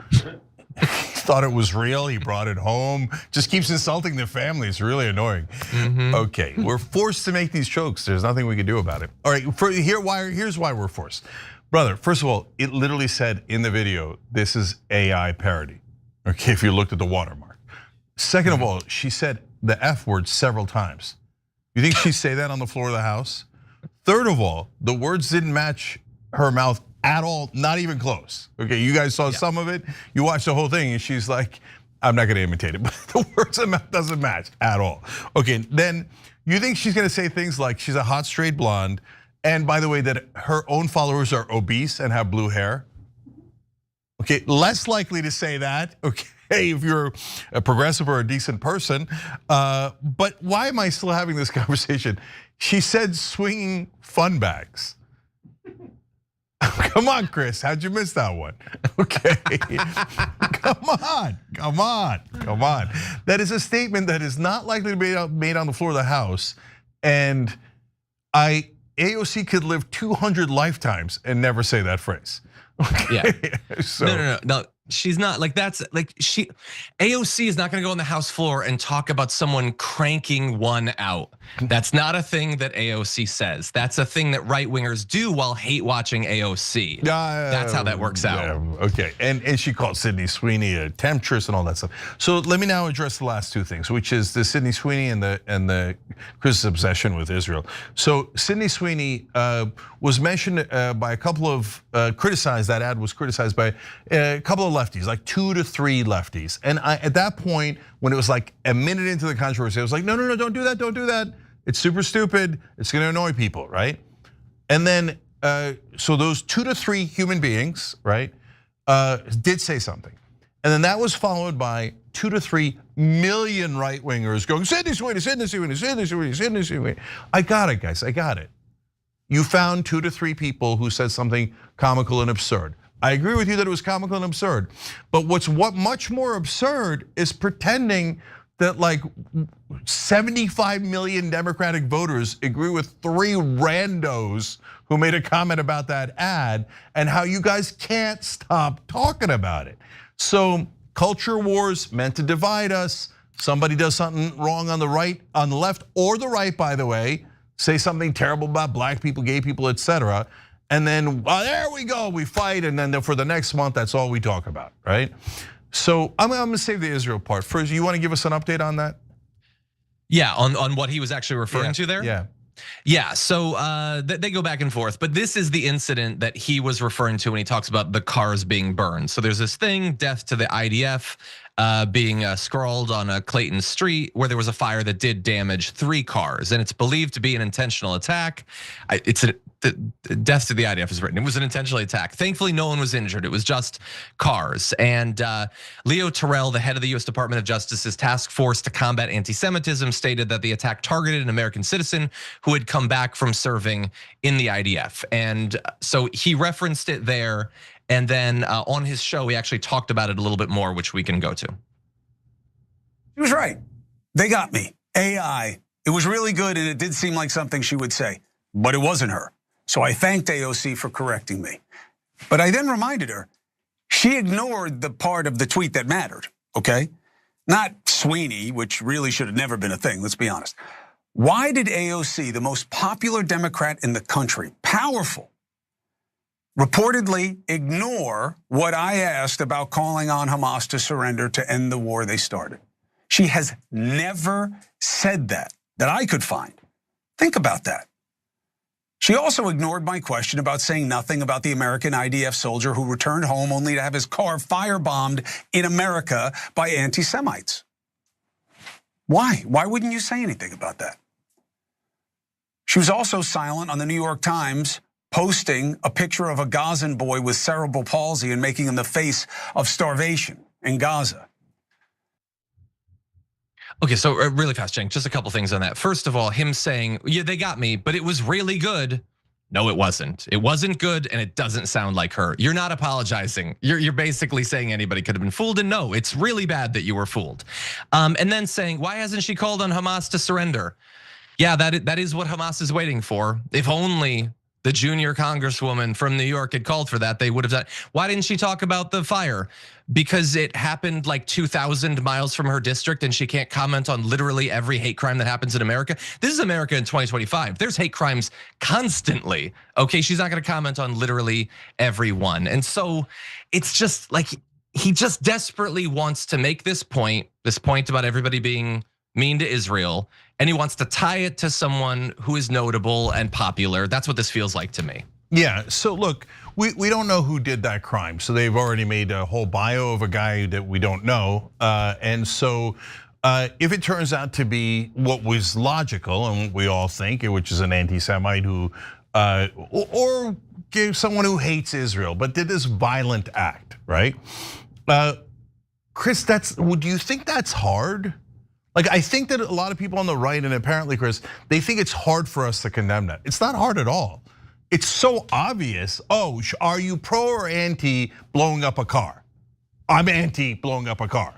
Thought it was real, he brought it home. Just keeps insulting the family, it's really annoying. Okay, we're forced to make these jokes. There's nothing we can do about it. All right, here's why we're forced. Brother, first of all, it literally said in the video, this is AI parody. Okay, if you looked at the watermark. Second of all, she said the F word several times. You think she'd say that on the floor of the House? Third of all, the words didn't match her mouth at all, not even close. Okay, you guys saw some of it. You watched the whole thing and she's like, I'm not gonna imitate it, but the words in mouth doesn't match at all. Okay, then you think she's gonna say things like she's a hot straight blonde, and by the way, that her own followers are obese and have blue hair? Okay, less likely to say that, okay, if you're a progressive or a decent person. But why am I still having this conversation? She said swinging fun bags. Come on, Chris, how'd you miss that one? Okay, come on. That is a statement that is not likely to be made on the floor of the House. And AOC could live 200 lifetimes and never say that phrase. Okay. Yeah. So. No. She's not like AOC is not gonna go on the House floor and talk about someone cranking one out. That's not a thing that AOC says. That's a thing that right wingers do while hate watching AOC. That's how that works out. Yeah, okay, and she called Sydney Sweeney a temptress and all that stuff. So let me now address the last two things, which is the Sydney Sweeney and the Chris's obsession with Israel. So Sydney Sweeney was mentioned by a couple of criticized. That ad was criticized by a couple of lefties, like 2 to 3 lefties. And at that point, when it was like a minute into the controversy, I was like, no, don't do that. It's super stupid. It's gonna annoy people, right? And then, so those 2 to 3 human beings, right, did say something. And then that was followed by 2 to 3 million right wingers going, Sydney Sweeney. I got it, guys, I got it. You found 2 to 3 people who said something comical and absurd. I agree with you that it was comical and absurd. But what's much more absurd is pretending that like 75 million Democratic voters agree with 3 randos who made a comment about that ad, and how you guys can't stop talking about it. So culture wars meant to divide us. Somebody does something wrong on the right, on the left or the right, by the way, say something terrible about black people, gay people, etc. And then, well, there we go, we fight, and then for the next month, that's all we talk about, right? So I'm gonna save the Israel part. First, you wanna give us an update on that? Yeah, on what he was actually referring to there? Yeah, so they go back and forth, but this is the incident that he was referring to when he talks about the cars being burned. So there's this thing, death to the IDF, being scrawled on a Clayton street where there was a fire that did damage 3 cars, and it's believed to be an intentional attack. The death to the IDF is written. It was an intentional attack. Thankfully, no one was injured. It was just cars. And Leo Terrell, the head of the US Department of Justice's task force to combat anti-Semitism, stated that the attack targeted an American citizen who had come back from serving in the IDF. And so he referenced it there. And then on his show, he actually talked about it a little bit more, which we can go to. He was right. They got me. AI. It was really good, and it did seem like something she would say, but it wasn't her. So I thanked AOC for correcting me. But I then reminded her, she ignored the part of the tweet that mattered, okay? Not Sweeney, which really should have never been a thing, let's be honest. Why did AOC, the most popular Democrat in the country, powerful, reportedly ignore what I asked about calling on Hamas to surrender to end the war they started? She has never said that I could find. Think about that. She also ignored my question about saying nothing about the American IDF soldier who returned home only to have his car firebombed in America by anti-Semites. Why? Why wouldn't you say anything about that? She was also silent on the New York Times posting a picture of a Gazan boy with cerebral palsy and making him the face of starvation in Gaza. Okay, so really fast, Cenk, just a couple things on that. First of all, him saying, yeah, they got me, but it was really good. No, it wasn't. It wasn't good, and it doesn't sound like her. You're not apologizing. You're basically saying anybody could have been fooled, and no, it's really bad that you were fooled. And then saying, why hasn't she called on Hamas to surrender? Yeah, that is what Hamas is waiting for. If only the junior congresswoman from New York had called for that, they would have done. Why didn't she talk about the fire? Because it happened like 2,000 miles from her district and she can't comment on literally every hate crime that happens in America. This is America in 2025. There's hate crimes constantly. Okay, she's not gonna comment on literally every one. And so it's just like, he just desperately wants to make this point about everybody being mean to Israel, and he wants to tie it to someone who is notable and popular. That's what this feels like to me. Yeah, so look, we don't know who did that crime. So they've already made a whole bio of a guy that we don't know. And so if it turns out to be what was logical and we all think, which is an anti-Semite who, or someone who hates Israel, but did this violent act, right? Chris, do you think that's hard? Like, I think that a lot of people on the right, and apparently, Chris, they think it's hard for us to condemn that. It's not hard at all. It's so obvious. Oh, are you pro or anti blowing up a car? I'm anti blowing up a car.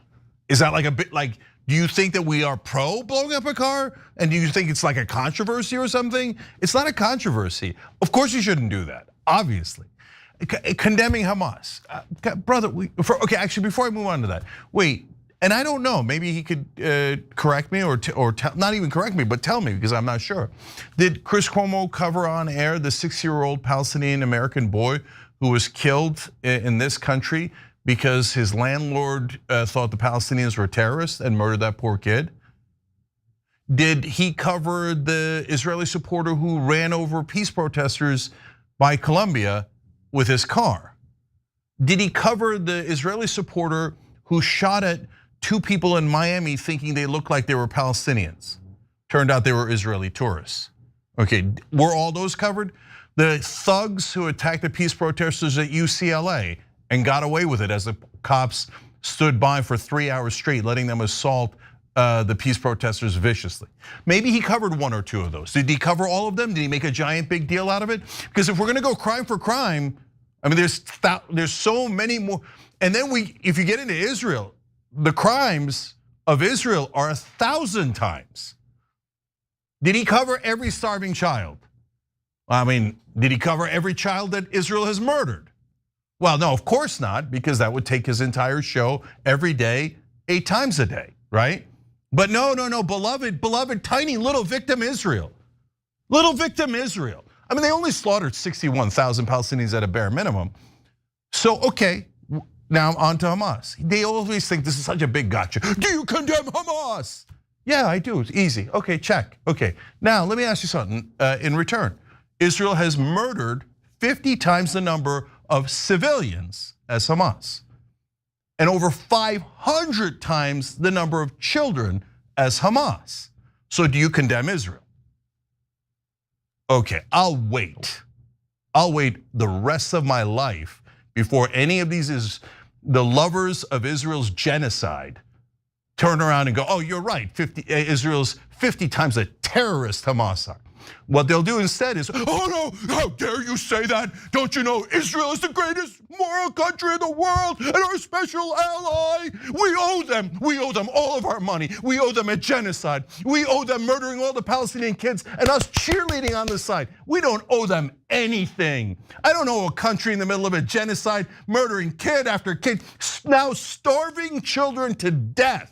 Is that like a bit like, do you think that we are pro blowing up a car? And do you think it's like a controversy or something? It's not a controversy. Of course you shouldn't do that, obviously. Condemning Hamas. Brother, okay, actually, before I move on to that, wait, and I don't know, maybe he could correct me or not even correct me, but tell me because I'm not sure. Did Chris Cuomo cover on air the 6-year-old Palestinian American boy who was killed in this country because his landlord thought the Palestinians were terrorists and murdered that poor kid? Did he cover the Israeli supporter who ran over peace protesters by Columbia with his car? Did he cover the Israeli supporter who shot at 2 people in Miami thinking they looked like they were Palestinians? Turned out they were Israeli tourists. Okay, were all those covered? The thugs who attacked the peace protesters at UCLA and got away with it as the cops stood by for 3 hours straight, letting them assault the peace protesters viciously. Maybe he covered 1 or 2 of those. Did he cover all of them? Did he make a giant big deal out of it? Because if we're gonna go crime for crime, I mean, there's so many more. And then if you get into Israel, the crimes of Israel are 1,000 times. Did he cover every starving child? I mean, did he cover every child that Israel has murdered? Well, no, of course not, because that would take his entire show every day, 8 times a day, right? But no, beloved, tiny little victim Israel. Little victim Israel. I mean, they only slaughtered 61,000 Palestinians at a bare minimum. So, okay, now on to Hamas. They always think this is such a big gotcha. Do you condemn Hamas? Yeah, I do, it's easy. Okay, check, okay. Now, let me ask you something in return. Israel has murdered 50 times the number of civilians as Hamas, and over 500 times the number of children as Hamas. So do you condemn Israel? Okay, I'll wait the rest of my life before any of these the lovers of Israel's genocide turn around and go, oh, you're right, Israel's 50 times a terrorist Hamas are. What they'll do instead is, oh no, how dare you say that? Don't you know Israel is the greatest moral country in the world and our special ally? We owe them all of our money. We owe them a genocide. We owe them murdering all the Palestinian kids and us cheerleading on the side. We don't owe them anything. I don't know a country in the middle of a genocide, murdering kid after kid, now starving children to death.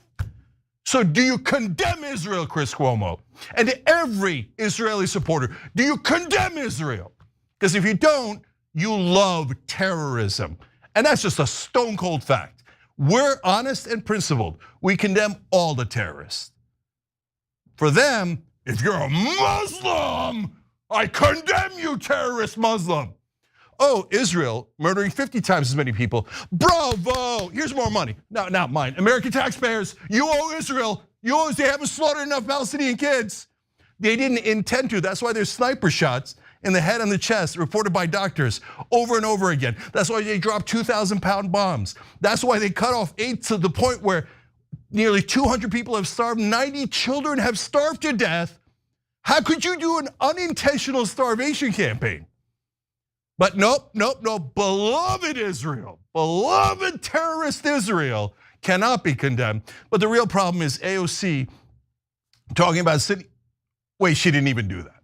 So do you condemn Israel, Chris Cuomo? And to every Israeli supporter, do you condemn Israel? Because if you don't, you love terrorism. And that's just a stone cold fact. We're honest and principled. We condemn all the terrorists. For them, if you're a Muslim, I condemn you, terrorist Muslim. Oh, Israel murdering 50 times as many people. Bravo, here's more money. No, not mine. American taxpayers, you owe Israel. They haven't slaughtered enough Palestinian kids. They didn't intend to. That's why there's sniper shots in the head and the chest reported by doctors over and over again. That's why they dropped 2,000-pound bombs. That's why they cut off 8 to the point where nearly 200 people have starved. 90 children have starved to death. How could you do an unintentional starvation campaign? But nope, beloved Israel, beloved terrorist Israel cannot be condemned. But the real problem is AOC talking about city. Wait, she didn't even do that.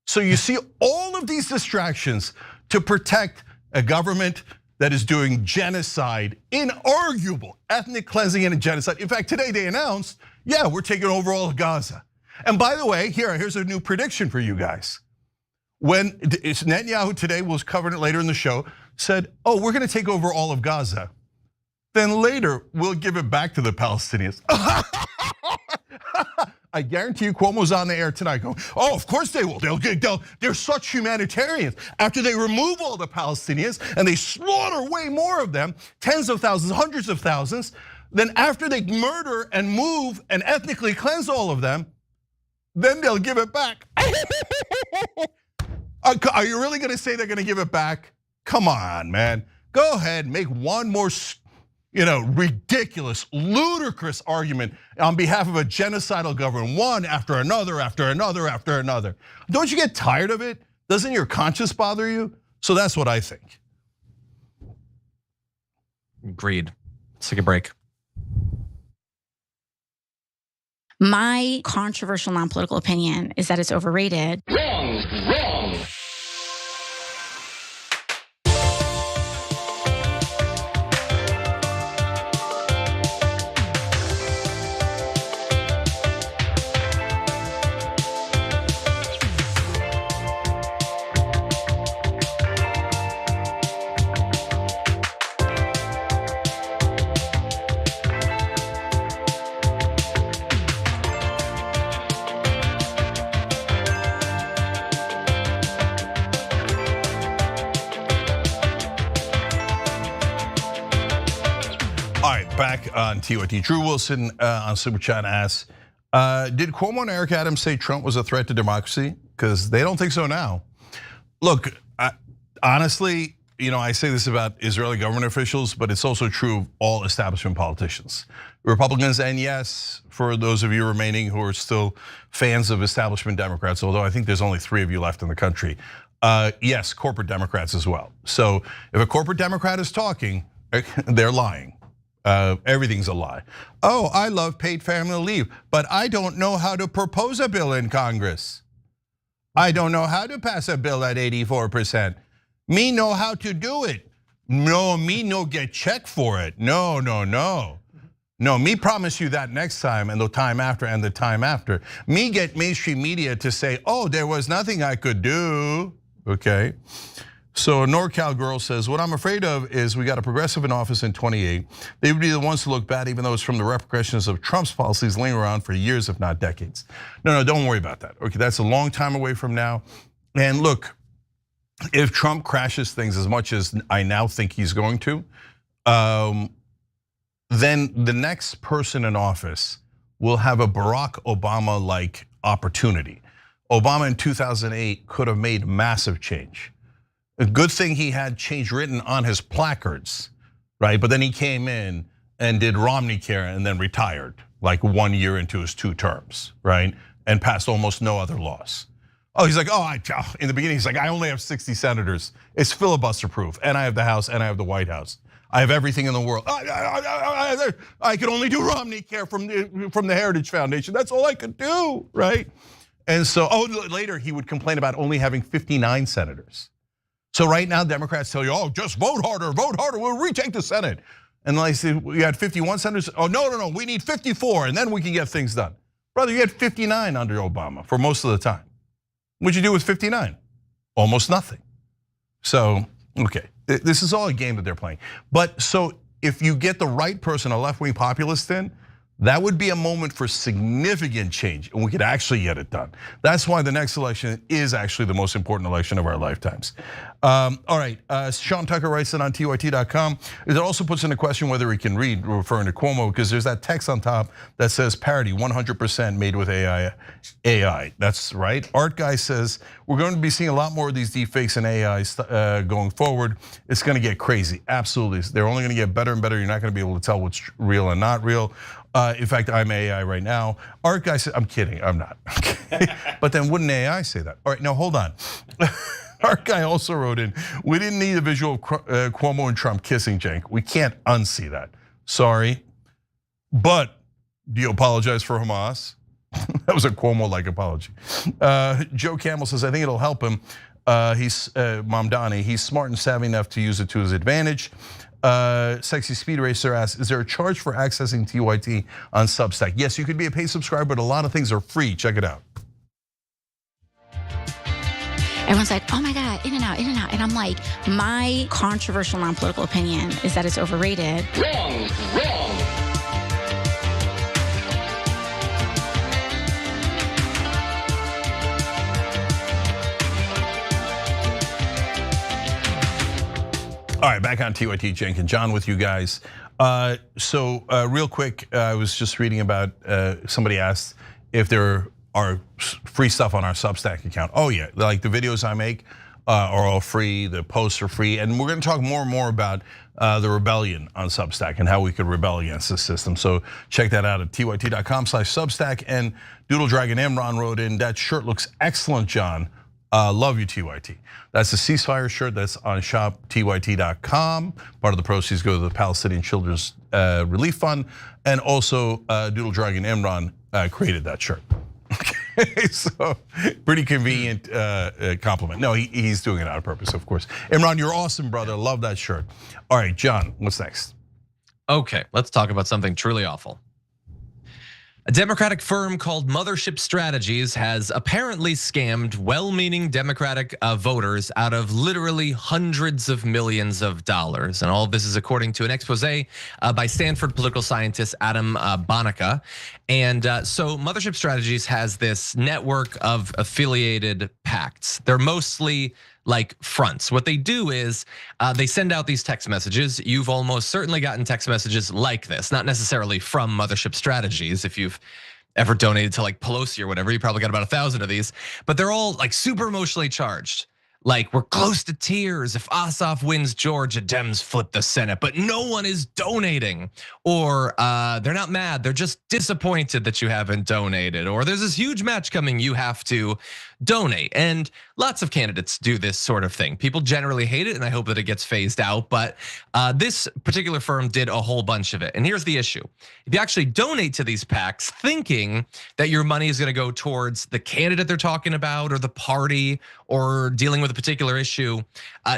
So you see all of these distractions to protect a government that is doing genocide, inarguable ethnic cleansing and genocide. In fact, today they announced, yeah, we're taking over all of Gaza. And by the way, here's a new prediction for you guys. When Netanyahu today, was covering it later in the show, said, oh, we're gonna take over all of Gaza. Then later, we'll give it back to the Palestinians. I guarantee you Cuomo's on the air tonight going, oh, of course they will. They're such humanitarians. After they remove all the Palestinians and they slaughter way more of them, tens of thousands, hundreds of thousands, then after they murder and move and ethnically cleanse all of them, then they'll give it back. Are you really gonna say they're gonna give it back? Come on, man. Go ahead, make one more ridiculous, ludicrous argument on behalf of a genocidal government, one after another, after another, after another. Don't you get tired of it? Doesn't your conscience bother you? So that's what I think. Agreed. Let's take a break. My controversial non-political opinion is that it's overrated. Wrong. Back on TYT, Drew Wilson on Super Chat asks, did Cuomo and Eric Adams say Trump was a threat to democracy? Because they don't think so now. Look, honestly, I say this about Israeli government officials, but it's also true of all establishment politicians. Republicans, and yes, for those of you remaining who are still fans of establishment Democrats, although I think there's only 3 of you left in the country, yes, corporate Democrats as well. So if a corporate Democrat is talking, they're lying. Everything's a lie. Oh, I love paid family leave, but I don't know how to propose a bill in Congress. I don't know how to pass a bill at 84%. Me know how to do it. No, me no get checked for it. No. No, me promise you that next time and the time after and the time after. Me get mainstream media to say, oh, there was nothing I could do, okay? So a NorCal girl says, what I'm afraid of is we got a progressive in office in 28. They would be the ones to look bad, even though it's from the repercussions of Trump's policies lingering around for years, if not decades. No, don't worry about that. Okay, that's a long time away from now. And look, if Trump crashes things as much as I now think he's going to, then the next person in office will have a Barack Obama-like opportunity. Obama in 2008 could have made massive change. A good thing he had change written on his placards, right? But then he came in and did Romney care and then retired like 1 year into his 2 terms, right? And passed almost no other laws. Oh, he's like, in the beginning, he's like, I only have 60 senators. It's filibuster proof, and I have the House and I have the White House. I have everything in the world. I could only do Romney care from the Heritage Foundation. That's all I could do, right? And so, later he would complain about only having 59 senators. So right now, Democrats tell you, oh, just vote harder, we'll retake the Senate. And then they say, you had 51 senators. Oh, no, we need 54 and then we can get things done. Brother, you had 59 under Obama for most of the time. What'd you do with 59? Almost nothing. So, okay, this is all a game that they're playing. But so if you get the right person, a left-wing populist in, that would be a moment for significant change, and we could actually get it done. That's why the next election is actually the most important election of our lifetimes. All right, Sean Tucker writes it on TYT.com. It also puts into question whether he can read, referring to Cuomo, because there's that text on top that says parody, 100% made with AI. That's right. Art Guy says, we're going to be seeing a lot more of these deepfakes and AIs going forward. It's going to get crazy, absolutely. They're only going to get better and better. You're not going to be able to tell what's real and not real. In fact, I'm AI right now. Art Guy said, I'm kidding, I'm not. But then wouldn't AI say that? All right, now hold on. Art Guy also wrote in, we didn't need a visual of Cuomo and Trump kissing, Cenk. We can't unsee that. Sorry. But do you apologize for Hamas? That was a Cuomo-like apology. Joe Campbell says, I think it'll help him. He's Mamdani, he's smart and savvy enough to use it to his advantage. Sexy Speed Racer asks, is there a charge for accessing TYT on Substack? Yes, you could be a paid subscriber, but a lot of things are free. Check it out. Everyone's like, oh my God, in and out. And I'm like, my controversial non-political opinion is that it's overrated. Wrong. All right, back on TYT, Cenk and John with you guys. So real quick, I was just reading about somebody asked if there are free stuff on our Substack account. Oh yeah, like the videos I make are all free, the posts are free, and we're gonna talk more and more about the rebellion on Substack and how we could rebel against the system. So check that out at tyt.com/Substack. And Doodle Dragon Imran wrote in, that shirt looks excellent, John. Love you, TYT. That's the ceasefire shirt that's on shoptyt.com. Part of the proceeds go to the Palestinian Children's Relief Fund. And also Doodle Dragon Imran created that shirt. Okay, so pretty convenient compliment. No, he's doing it on purpose, of course. Imran, you're awesome, brother. Love that shirt. All right, John, what's next? Okay, let's talk about something truly awful. A Democratic firm called Mothership Strategies has apparently scammed well-meaning Democratic voters out of literally hundreds of millions of dollars. And all of this is according to an expose by Stanford political scientist Adam Bonica. And so Mothership Strategies has this network of affiliated PACs. They're mostly like fronts. What they do is they send out these text messages. You've almost certainly gotten text messages like this, not necessarily from Mothership Strategies. If you've ever donated to like Pelosi or whatever, you probably got about 1,000 of these, but they're all like super emotionally charged. Like, we're close to tears. If Ossoff wins Georgia, Dems flip the Senate, but no one is donating. Or they're not mad, they're just disappointed that you haven't donated. Or there's this huge match coming, you have to donate. And lots of candidates do this sort of thing. People generally hate it, and I hope that it gets phased out. But this particular firm did a whole bunch of it. And here's the issue. If you actually donate to these PACs thinking that your money is gonna go towards the candidate they're talking about, or the party, or dealing with a particular issue,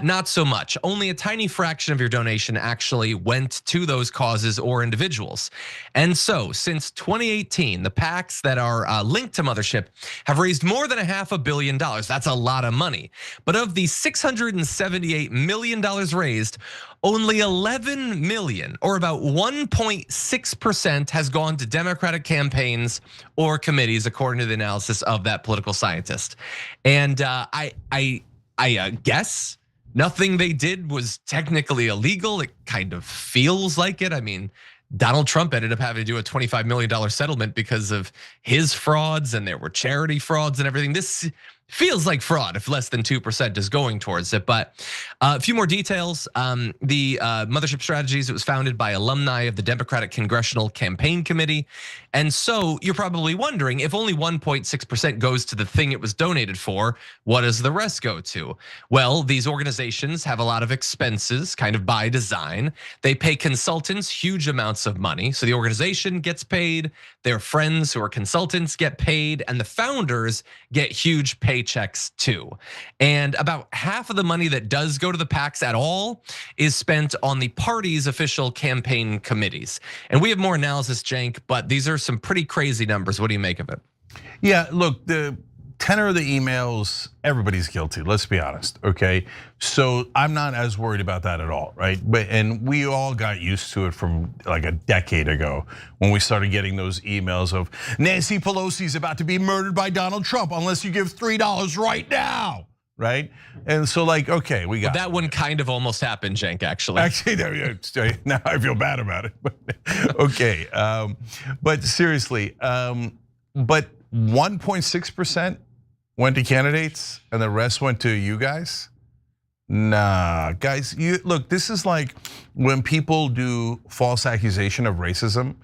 not so much. Only a tiny fraction of your donation actually went to those causes or individuals. And so since 2018, the PACs that are linked to Mothership have raised more than $500 million. That's a lot of money. But of the $678 million raised, only 11 million, or about 1.6%, has gone to Democratic campaigns or committees, according to the analysis of that political scientist. And I guess nothing they did was technically illegal. It kind of feels like it. I mean, Donald Trump ended up having to do a $25 million settlement because of his frauds, and there were charity frauds and everything. This feels like fraud if less than 2% is going towards it. But a few more details. The Mothership Strategies, it was founded by alumni of the Democratic Congressional Campaign Committee. And so you're probably wondering, if only 1.6% goes to the thing it was donated for, what does the rest go to? Well, these organizations have a lot of expenses, kind of by design. They pay consultants huge amounts of money. So the organization gets paid, their friends who are consultants get paid, and the founders get huge paychecks too. And about half of the money that does go to the PACs at all is spent on the party's official campaign committees. And we have more analysis, Cenk, but these are some pretty crazy numbers. What do you make of it? Yeah, look, the tenor of the emails, everybody's guilty, let's be honest, okay? So I'm not as worried about that at all, right? And we all got used to it from like a decade ago when we started getting those emails of Nancy Pelosi's about to be murdered by Donald Trump unless you give $3 right now, right? And so like, okay, we got that one kind of almost happened, Cenk, actually. Actually, there you go. Now I feel bad about it, but okay. But seriously, but 1.6% went to candidates and the rest went to you guys? Nah, guys, look, this is like when people do false accusation of racism,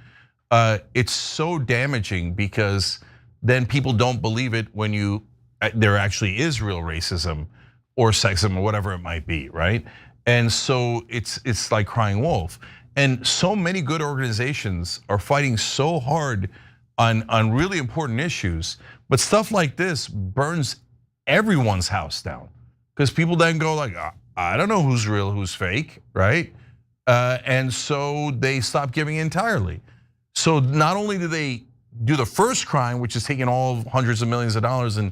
it's so damaging because then people don't believe it when there actually is real racism or sexism or whatever it might be, right? And so it's like crying wolf. And so many good organizations are fighting so hard on really important issues, but stuff like this burns everyone's house down because people then go like, I don't know who's real, who's fake, right? And so they stop giving entirely. So not only do they do the first crime, which is taking all hundreds of millions of dollars and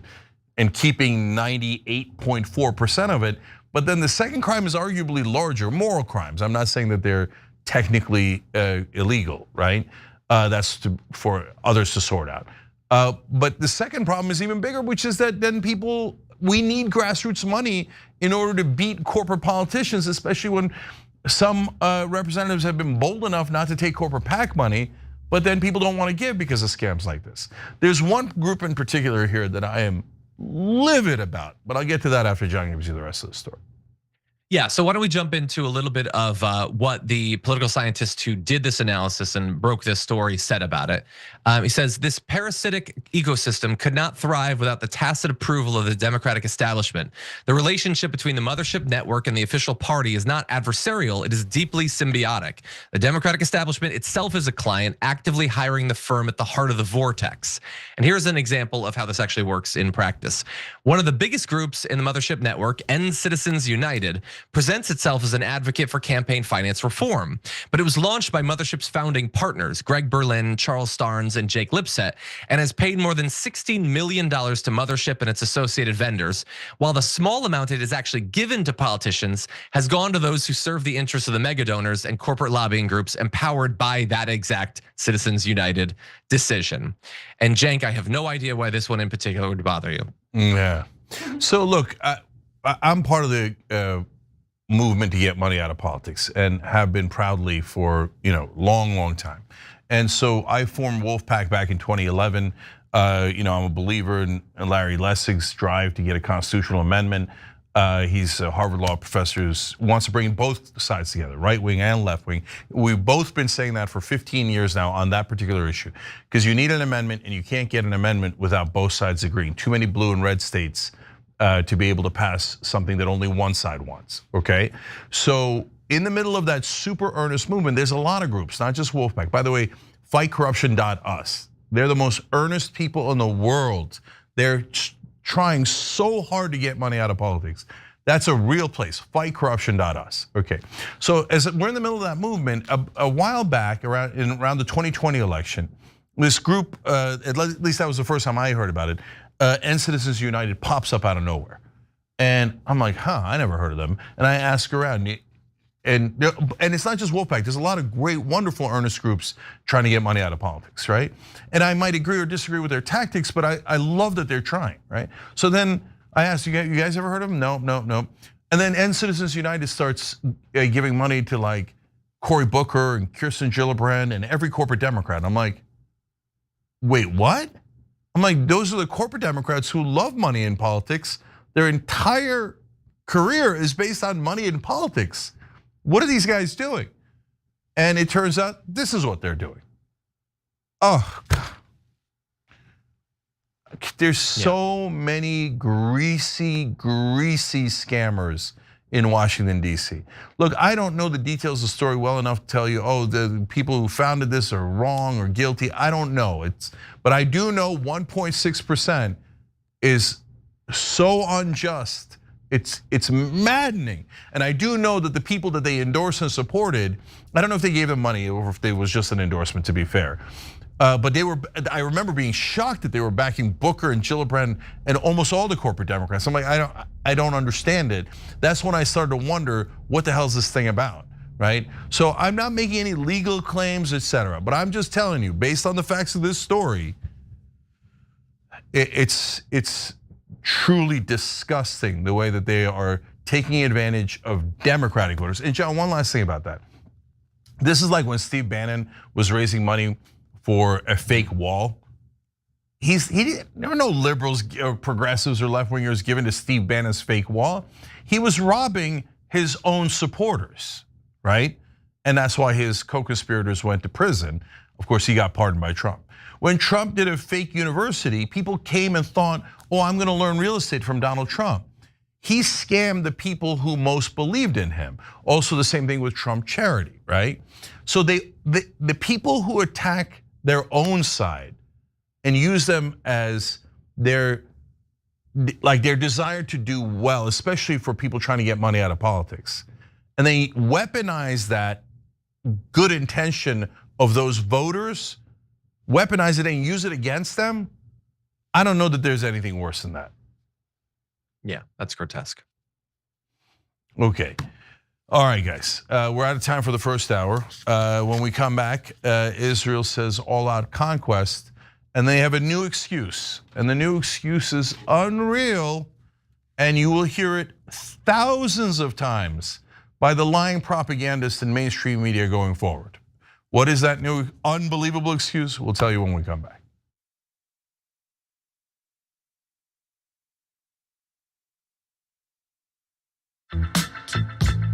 keeping 98.4% of it, but then the second crime is arguably larger, moral crimes. I'm not saying that they're technically illegal, right? That's for others to sort out. But the second problem is even bigger, which is that then people we need grassroots money in order to beat corporate politicians, especially when some representatives have been bold enough not to take corporate PAC money, but then people don't want to give because of scams like this. There's one group in particular here that I am livid about, but I'll get to that after John gives you the rest of the story. Yeah, so why don't we jump into a little bit of what the political scientist who did this analysis and broke this story said about it. He says, this parasitic ecosystem could not thrive without the tacit approval of the Democratic establishment. The relationship between the Mothership network and the official party is not adversarial, it is deeply symbiotic. The Democratic establishment itself is a client, actively hiring the firm at the heart of the vortex. And here's an example of how this actually works in practice. One of the biggest groups in the Mothership network, End Citizens United, presents itself as an advocate for campaign finance reform. But it was launched by Mothership's founding partners, Greg Berlin, Charles Starnes, and Jake Lipset, and has paid more than $16 million to Mothership and its associated vendors, while the small amount it has actually given to politicians has gone to those who serve the interests of the mega donors and corporate lobbying groups empowered by that exact Citizens United decision. And Cenk, I have no idea why this one in particular would bother you. Yeah. So look, I'm part of the movement to get money out of politics and have been proudly for long time. And so I formed Wolfpack back in 2011. I'm a believer in Larry Lessig's drive to get a constitutional amendment. He's a Harvard Law professor who wants to bring both sides together, right wing and left wing. We've both been saying that for 15 years now on that particular issue, because you need an amendment and you can't get an amendment without both sides agreeing. Too many blue and red states to be able to pass something that only one side wants, okay? So in the middle of that super earnest movement, there's a lot of groups, not just Wolfpack. By the way, fightcorruption.us, they're the most earnest people in the world. They're trying so hard to get money out of politics. That's a real place, fightcorruption.us, okay? So as we're in the middle of that movement, a while back, around the 2020 election, this group, at least that was the first time I heard about it, End Citizens United pops up out of nowhere. And I'm like, I never heard of them. And I ask around, and it's not just Wolfpack, there's a lot of great, wonderful, earnest groups trying to get money out of politics, right? And I might agree or disagree with their tactics, but I love that they're trying, right? So then I asked, you guys ever heard of them? No. And then End Citizens United starts giving money to like Cory Booker and Kirsten Gillibrand and every corporate Democrat. And I'm like, wait, what? I'm like, those are the corporate Democrats who love money in politics. Their entire career is based on money in politics. What are these guys doing? And it turns out this is what they're doing. Oh, God. There's so many greasy scammers in Washington, D.C. Look, I don't know the details of the story well enough to tell you, the people who founded this are wrong or guilty. I don't know. But I do know 1.6% is so unjust. It's maddening. And I do know that the people that they endorsed and supported, I don't know if they gave them money or if it was just an endorsement, to be fair. But I remember being shocked that they were backing Booker and Gillibrand and almost all the corporate Democrats. I'm like, I don't understand it. That's when I started to wonder, what the hell is this thing about, right? So I'm not making any legal claims, etc. But I'm just telling you, based on the facts of this story, it's truly disgusting the way that they are taking advantage of Democratic voters. And John, one last thing about that. This is like when Steve Bannon was raising money for a fake wall. There were no liberals or progressives or left-wingers given to Steve Bannon's fake wall. He was robbing his own supporters, right? And that's why his co-conspirators went to prison. Of course, he got pardoned by Trump. When Trump did a fake university, people came and thought, I'm gonna learn real estate from Donald Trump. He scammed the people who most believed in him. Also the same thing with Trump Charity, right? So the people who attack their own side and use them as their desire to do well, especially for people trying to get money out of politics. And they weaponize that good intention of those voters, weaponize it and use it against them. I don't know that there's anything worse than that. Yeah, that's grotesque. Okay. All right, guys, we're out of time for the first hour. When we come back, Israel says all-out conquest, and they have a new excuse. And the new excuse is unreal, and you will hear it thousands of times by the lying propagandists in mainstream media going forward. What is that new unbelievable excuse? We'll tell you when we come back.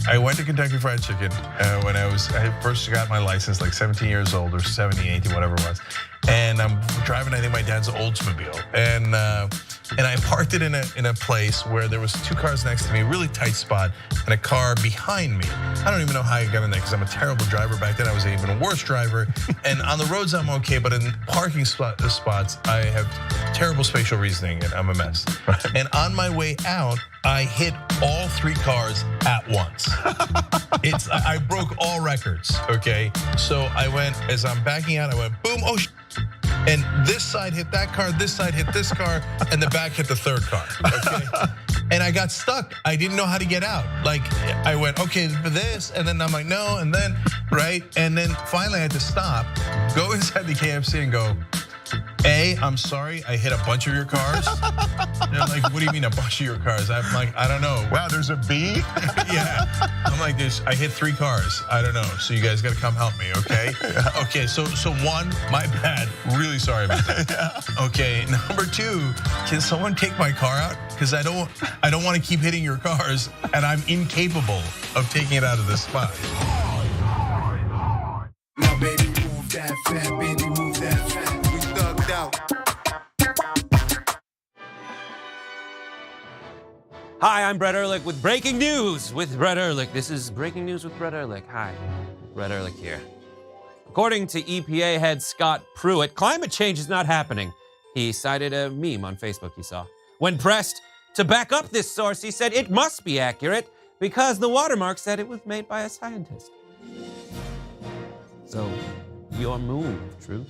I went to Kentucky Fried Chicken when I first got my license, like 17 years old or 17, 18, whatever it was. And I'm driving, I think, my dad's Oldsmobile. And I parked it in a place where there was 2 cars next to me, really tight spot, and a car behind me. I don't even know how I got in there because I'm a terrible driver. Back then I was an even worse driver. And on the roads I'm okay, but in parking spots I have terrible spatial reasoning and I'm a mess. And on my way out, I hit all 3 cars at once. I broke all records, okay? So I went, as I'm backing out, I went boom, oh and this side hit that car, this side hit this car, and the back hit the 3rd car, okay? And I got stuck. I didn't know how to get out. Like, I went, okay, for this, and then I'm like, no, and then, right? And then finally I had to stop, go inside the KFC and go, I'm sorry, I hit a bunch of your cars. They're like, what do you mean a bunch of your cars? I'm like, I don't know. Wow, there's a B? Yeah, I'm like this, I hit 3 cars, I don't know. So you guys gotta come help me, okay? Okay, so 1, my bad, really sorry about that. Okay, number 2, can someone take my car out? Because I don't wanna keep hitting your cars and I'm incapable of taking it out of this spot. Now baby, move that fat, baby, move that fat. Hi, I'm Brett Ehrlich with Breaking News with Brett Ehrlich. This is Breaking News with Brett Ehrlich. Hi, Brett Ehrlich here. According to EPA head Scott Pruitt, climate change is not happening. He cited a meme on Facebook he saw. When pressed to back up this source, he said it must be accurate because the watermark said it was made by a scientist. So, your move, Truth.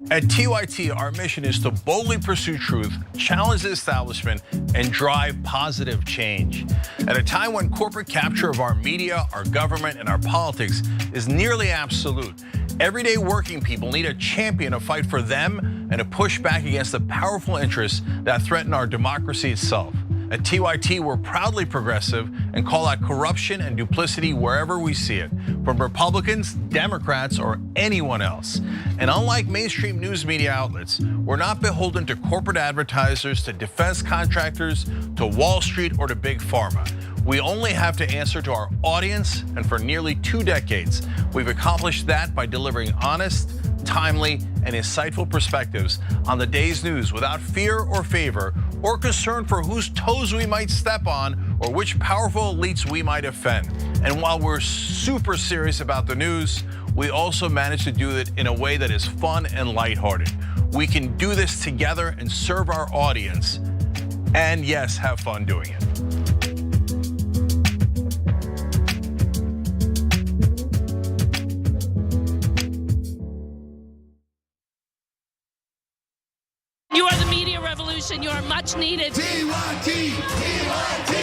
At TYT, our mission is to boldly pursue truth, challenge the establishment, and drive positive change. At a time when corporate capture of our media, our government, and our politics is nearly absolute, everyday working people need a champion to fight for them and to push back against the powerful interests that threaten our democracy itself. At TYT, we're proudly progressive and call out corruption and duplicity wherever we see it, from Republicans, Democrats, or anyone else. And unlike mainstream news media outlets, we're not beholden to corporate advertisers, to defense contractors, to Wall Street, or to big pharma. We only have to answer to our audience, and for nearly 2 decades, we've accomplished that by delivering honest, timely, and insightful perspectives on the day's news without fear or favor or concern for whose toes we might step on or which powerful elites we might offend. And while we're super serious about the news, we also manage to do it in a way that is fun and lighthearted. We can do this together and serve our audience, and yes, have fun doing it. You are the media revolution. You are much needed. TYT, TYT.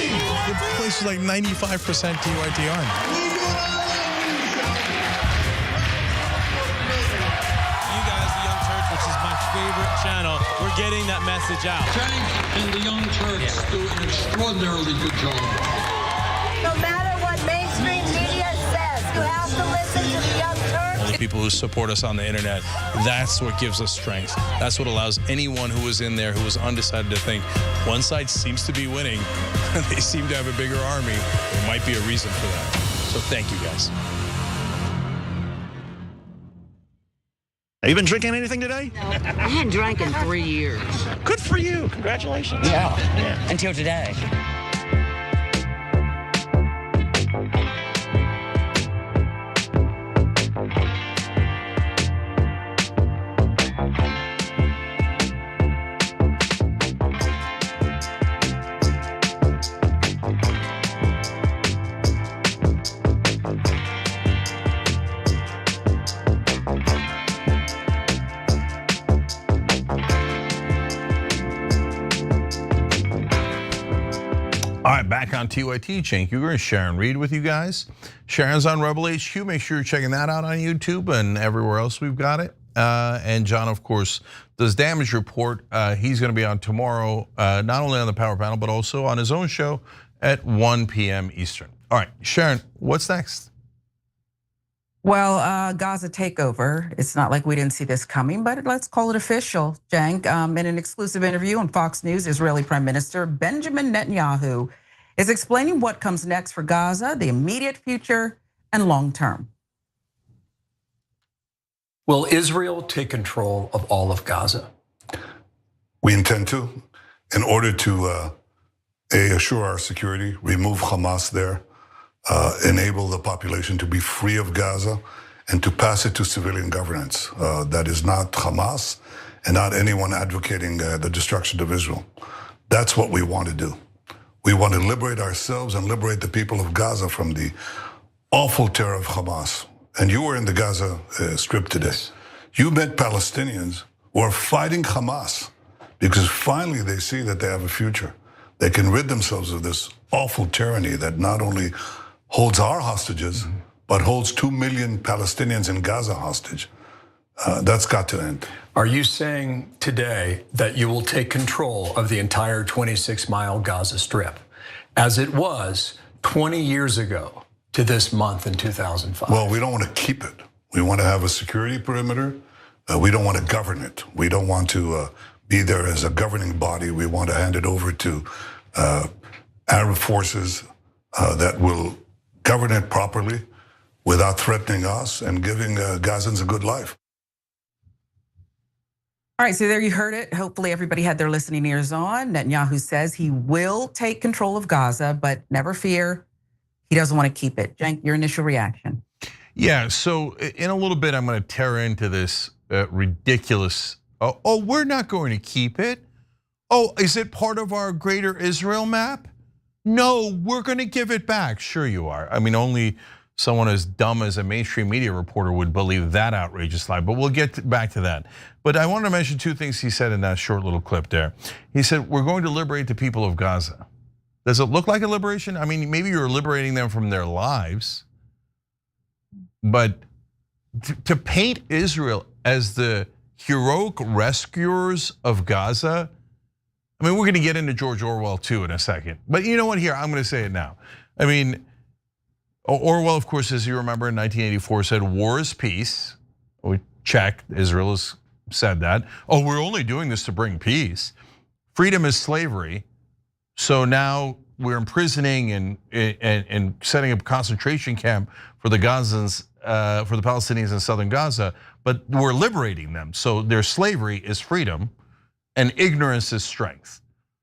The place is like 95% TYT on. You guys, the Young Turks, which is my favorite channel, we're getting that message out. Tank and the Young Turks do an extraordinarily good job. No matter what mainstream media says, you have to listen to the Young Turks. All the people who support us on the internet, that's what gives us strength. That's what allows anyone who was in there who was undecided to think one side seems to be winning, they seem to have a bigger army. There might be a reason for that. So thank you guys. Have you been drinking anything today? No, I hadn't drank in 3 years. Good for you. Congratulations. Yeah. Until today. All right, back on TYT, Cenk Uygur and Sharon Reed with you guys. Sharon's on Rebel HQ. Make sure you're checking that out on YouTube and everywhere else we've got it. And John, of course, does Damage Report. He's going to be on tomorrow, not only on the Power Panel, but also on his own show at 1 p.m. Eastern. All right, Sharon, what's next? Well, Gaza takeover. It's not like we didn't see this coming, but let's call it official, Cenk. In an exclusive interview on Fox News, Israeli Prime Minister Benjamin Netanyahu is explaining what comes next for Gaza, the immediate future and long term. Will Israel take control of all of Gaza? We intend to, in order to assure our security, remove Hamas there, enable the population to be free of Gaza, and to pass it to civilian governance. That is not Hamas and not anyone advocating the destruction of Israel. That's what we want to do. We want to liberate ourselves and liberate the people of Gaza from the awful terror of Hamas. And you were in the Gaza Strip today. You met Palestinians who are fighting Hamas because finally they see that they have a future. They can rid themselves of this awful tyranny that not only holds our hostages, but holds 2 million Palestinians in Gaza hostage. That's got to end. Are you saying today that you will take control of the entire 26-mile Gaza Strip as it was 20 years ago to this month in 2005? Well, we don't want to keep it. We want to have a security perimeter. We don't want to govern it. We don't want to be there as a governing body. We want to hand it over to Arab forces that will govern it properly without threatening us and giving Gazans a good life. All right, so there you heard it. Hopefully everybody had their listening ears on. Netanyahu says he will take control of Gaza, but never fear, he doesn't want to keep it. Cenk, your initial reaction? Yeah, so in a little bit, I'm going to tear into this ridiculous, oh, we're not going to keep it. Oh, is it part of our greater Israel map? No, we're going to give it back. Sure you are. I mean, only someone as dumb as a mainstream media reporter would believe that outrageous lie, but we'll get back to that. But I want to mention two things he said in that short little clip there. He said, we're going to liberate the people of Gaza. Does it look like a liberation? I mean, maybe you're liberating them from their lives, but to paint Israel as the heroic rescuers of Gaza, I mean, we're going to get into George Orwell too in a second. But you know what, here, I'm going to say it now. I mean, Orwell, of course, as you remember in 1984 said, war is peace. We checked, Israel has said that. Oh, we're only doing this to bring peace. Freedom is slavery. So now we're imprisoning and setting up a concentration camp for the Gazans, for the Palestinians in southern Gaza, but we're liberating them. So their slavery is freedom and ignorance is strength.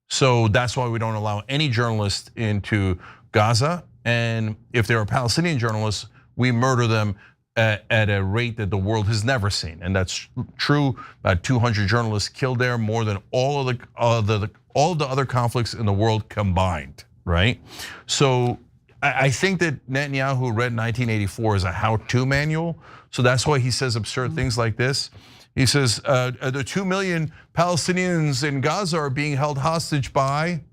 So that's why we don't allow any journalists into Gaza. And if there are Palestinian journalists, we murder them at a rate that the world has never seen. And that's true. About 200 journalists killed there, more than all of the other conflicts in the world combined, right? So I think that Netanyahu read 1984 as a how-to manual. So that's why he says absurd things like this. He says the 2 million Palestinians in Gaza are being held hostage by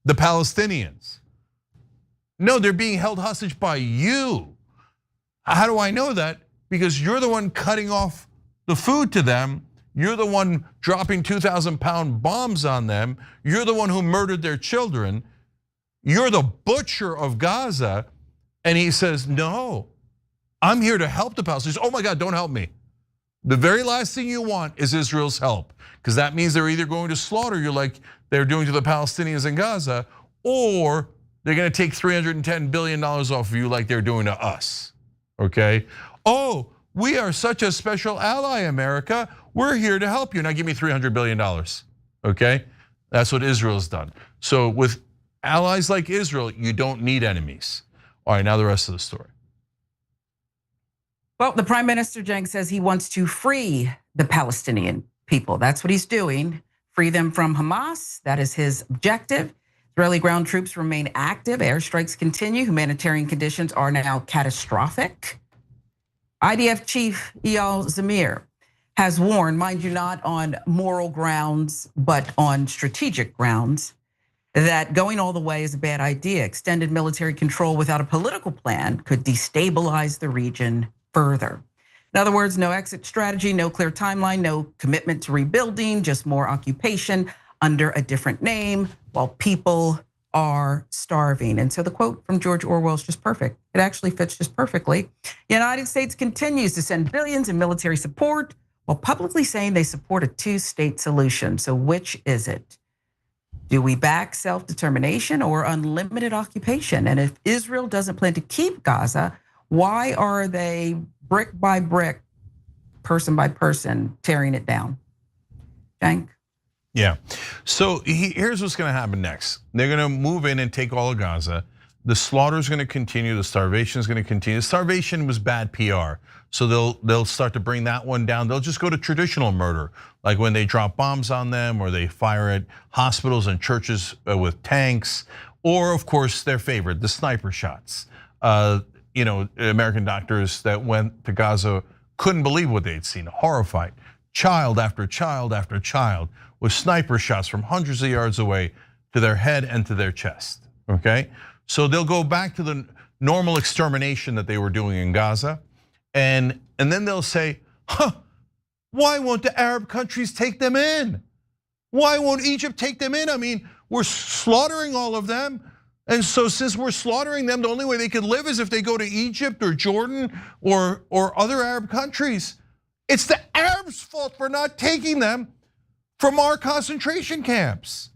the Palestinians. No, they're being held hostage by you. How do I know that? Because you're the one cutting off the food to them. You're the one dropping 2,000-pound bombs on them. You're the one who murdered their children. You're the butcher of Gaza. And he says, no, I'm here to help the Palestinians. Oh my God, don't help me. The very last thing you want is Israel's help, because that means they're either going to slaughter you like they're doing to the Palestinians in Gaza, or they're going to take $310 billion off of you like they're doing to us, okay? Oh, we are such a special ally, America. We're here to help you. Now give me $300 billion, okay? That's what Israel's done. So with allies like Israel, you don't need enemies. All right, now the rest of the story. Well, the Prime Minister, Cenk, says he wants to free the Palestinian people. That's what he's doing. Free them from Hamas. That is his objective. Israeli ground troops remain active. Airstrikes continue. Humanitarian conditions are now catastrophic. IDF Chief Eyal Zamir has warned, mind you, not on moral grounds, but on strategic grounds, that going all the way is a bad idea. Extended military control without a political plan could destabilize the region further. In other words, no exit strategy, no clear timeline, no commitment to rebuilding, just more occupation under a different name while people are starving. And so the quote from George Orwell is just perfect. It actually fits just perfectly. The United States continues to send billions in military support while publicly saying they support a two-state solution. So which is it? Do we back self-determination or unlimited occupation? And if Israel doesn't plan to keep Gaza, why are they brick by brick, person by person, tearing it down? Cenk? Yeah, so here's what's gonna happen next. They're gonna move in and take all of Gaza. The slaughter is gonna continue, the starvation is gonna continue. Starvation was bad PR, so they'll start to bring that one down. They'll just go to traditional murder, like when they drop bombs on them or they fire at hospitals and churches with tanks, or of course their favorite, the sniper shots. American doctors that went to Gaza couldn't believe what they'd seen, horrified. Child after child after child with sniper shots from hundreds of yards away to their head and to their chest, okay? So they'll go back to the normal extermination that they were doing in Gaza, and then they'll say, why won't the Arab countries take them in? Why won't Egypt take them in? I mean, we're slaughtering all of them. And so since we're slaughtering them, the only way they could live is if they go to Egypt or Jordan or other Arab countries. It's the Arabs' fault for not taking them from our concentration camps.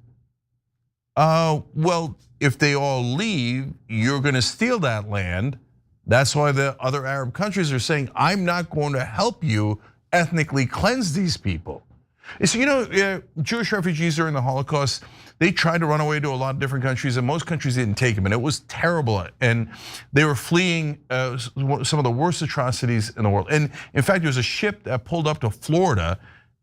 Well, if they all leave, you're gonna steal that land. That's why the other Arab countries are saying, I'm not going to help you ethnically cleanse these people. So Jewish refugees during the Holocaust, they tried to run away to a lot of different countries, and most countries didn't take them, and it was terrible. And they were fleeing some of the worst atrocities in the world. And in fact, there was a ship that pulled up to Florida,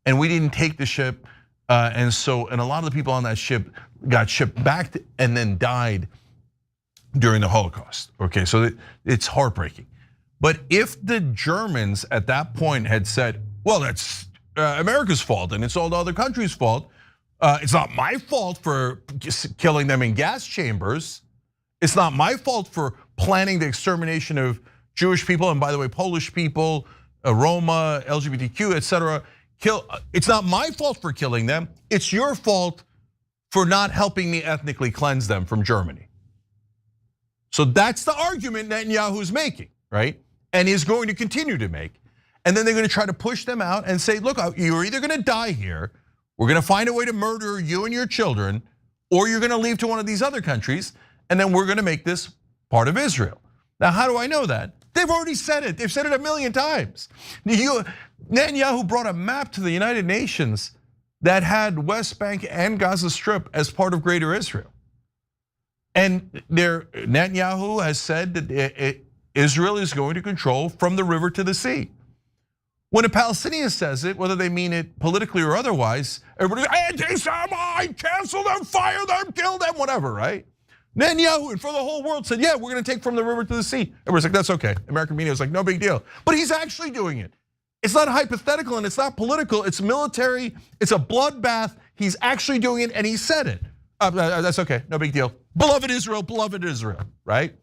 and we didn't take the ship. And a lot of the people on that ship got shipped back and then died during the Holocaust. Okay, so it's heartbreaking. But if the Germans at that point had said, well, that's America's fault and it's all the other countries' fault. It's not my fault for killing them in gas chambers. It's not my fault for planning the extermination of Jewish people, and by the way, Polish people, Roma, LGBTQ, etc. It's not my fault for killing them. It's your fault for not helping me ethnically cleanse them from Germany. So that's the argument Netanyahu's making, right? And is going to continue to make. And then they're gonna try to push them out and say, look, you're either gonna die here, we're gonna find a way to murder you and your children, or you're gonna leave to one of these other countries, and then we're gonna make this part of Israel. Now, how do I know that? They've already said it. They've said it 1,000,000 times. Netanyahu brought a map to the United Nations that had West Bank and Gaza Strip as part of Greater Israel. And Netanyahu has said that Israel is going to control from the river to the sea. When a Palestinian says it, whether they mean it politically or otherwise, everybody's anti-Semite, cancel them, fire them, kill them, whatever, right? Netanyahu, and for the whole world, said, yeah, we're gonna take from the river to the sea. Everybody's like, that's okay. American media was like, no big deal. But he's actually doing it. It's not hypothetical and it's not political, it's military, it's a bloodbath. He's actually doing it and he said it. That's okay, no big deal. Beloved Israel, right?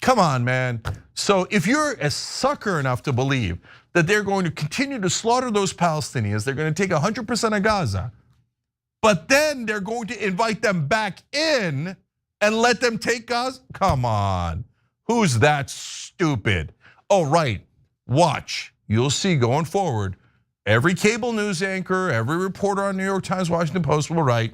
Come on, man. So if you're a sucker enough to believe that they're going to continue to slaughter those Palestinians, they're going to take 100% of Gaza, but then they're going to invite them back in and let them take Gaza? Come on, who's that stupid? Oh, right, watch, you'll see going forward, every cable news anchor, every reporter on New York Times, Washington Post will write,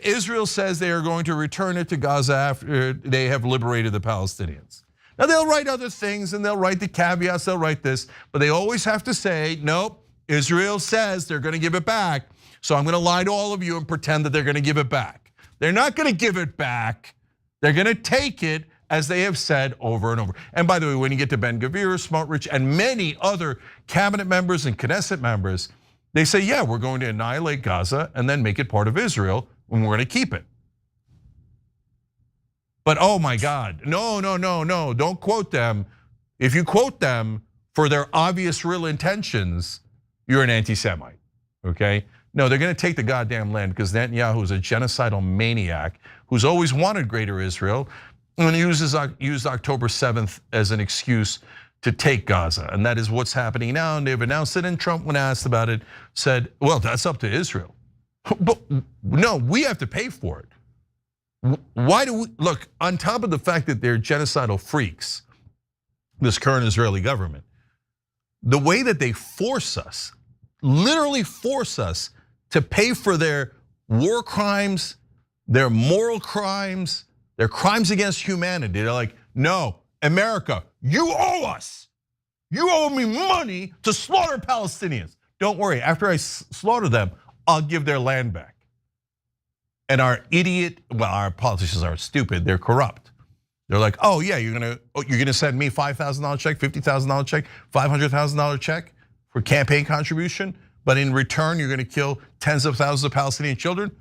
Israel says they are going to return it to Gaza after they have liberated the Palestinians. Now they'll write other things and they'll write the caveats, they'll write this, but they always have to say, nope, Israel says they're gonna give it back, so I'm gonna lie to all of you and pretend that they're gonna give it back. They're not gonna give it back, they're gonna take it as they have said over and over. And by the way, when you get to Ben-Gvir, Smotrich, and many other cabinet members and Knesset members, they say, yeah, we're going to annihilate Gaza and then make it part of Israel and we're gonna keep it. But oh my God, no, don't quote them. If you quote them for their obvious real intentions, you're an anti-Semite, okay? No, they're going to take the goddamn land because Netanyahu is a genocidal maniac who's always wanted greater Israel and used October 7th as an excuse to take Gaza. And that is what's happening now. And they've announced it. And Trump, when asked about it, said, well, that's up to Israel. But no, we have to pay for it. Why do we, look, on top of the fact that they're genocidal freaks, this current Israeli government, the way that they force us, literally force us to pay for their war crimes, their moral crimes, their crimes against humanity. They're like, no, America, you owe us. You owe me money to slaughter Palestinians. Don't worry, after I slaughter them, I'll give their land back. And our politicians are stupid, they're corrupt. They're like, oh yeah, you're gonna send me $5,000 check, $50,000 check, $500,000 check for campaign contribution, but in return you're gonna kill tens of thousands of Palestinian children?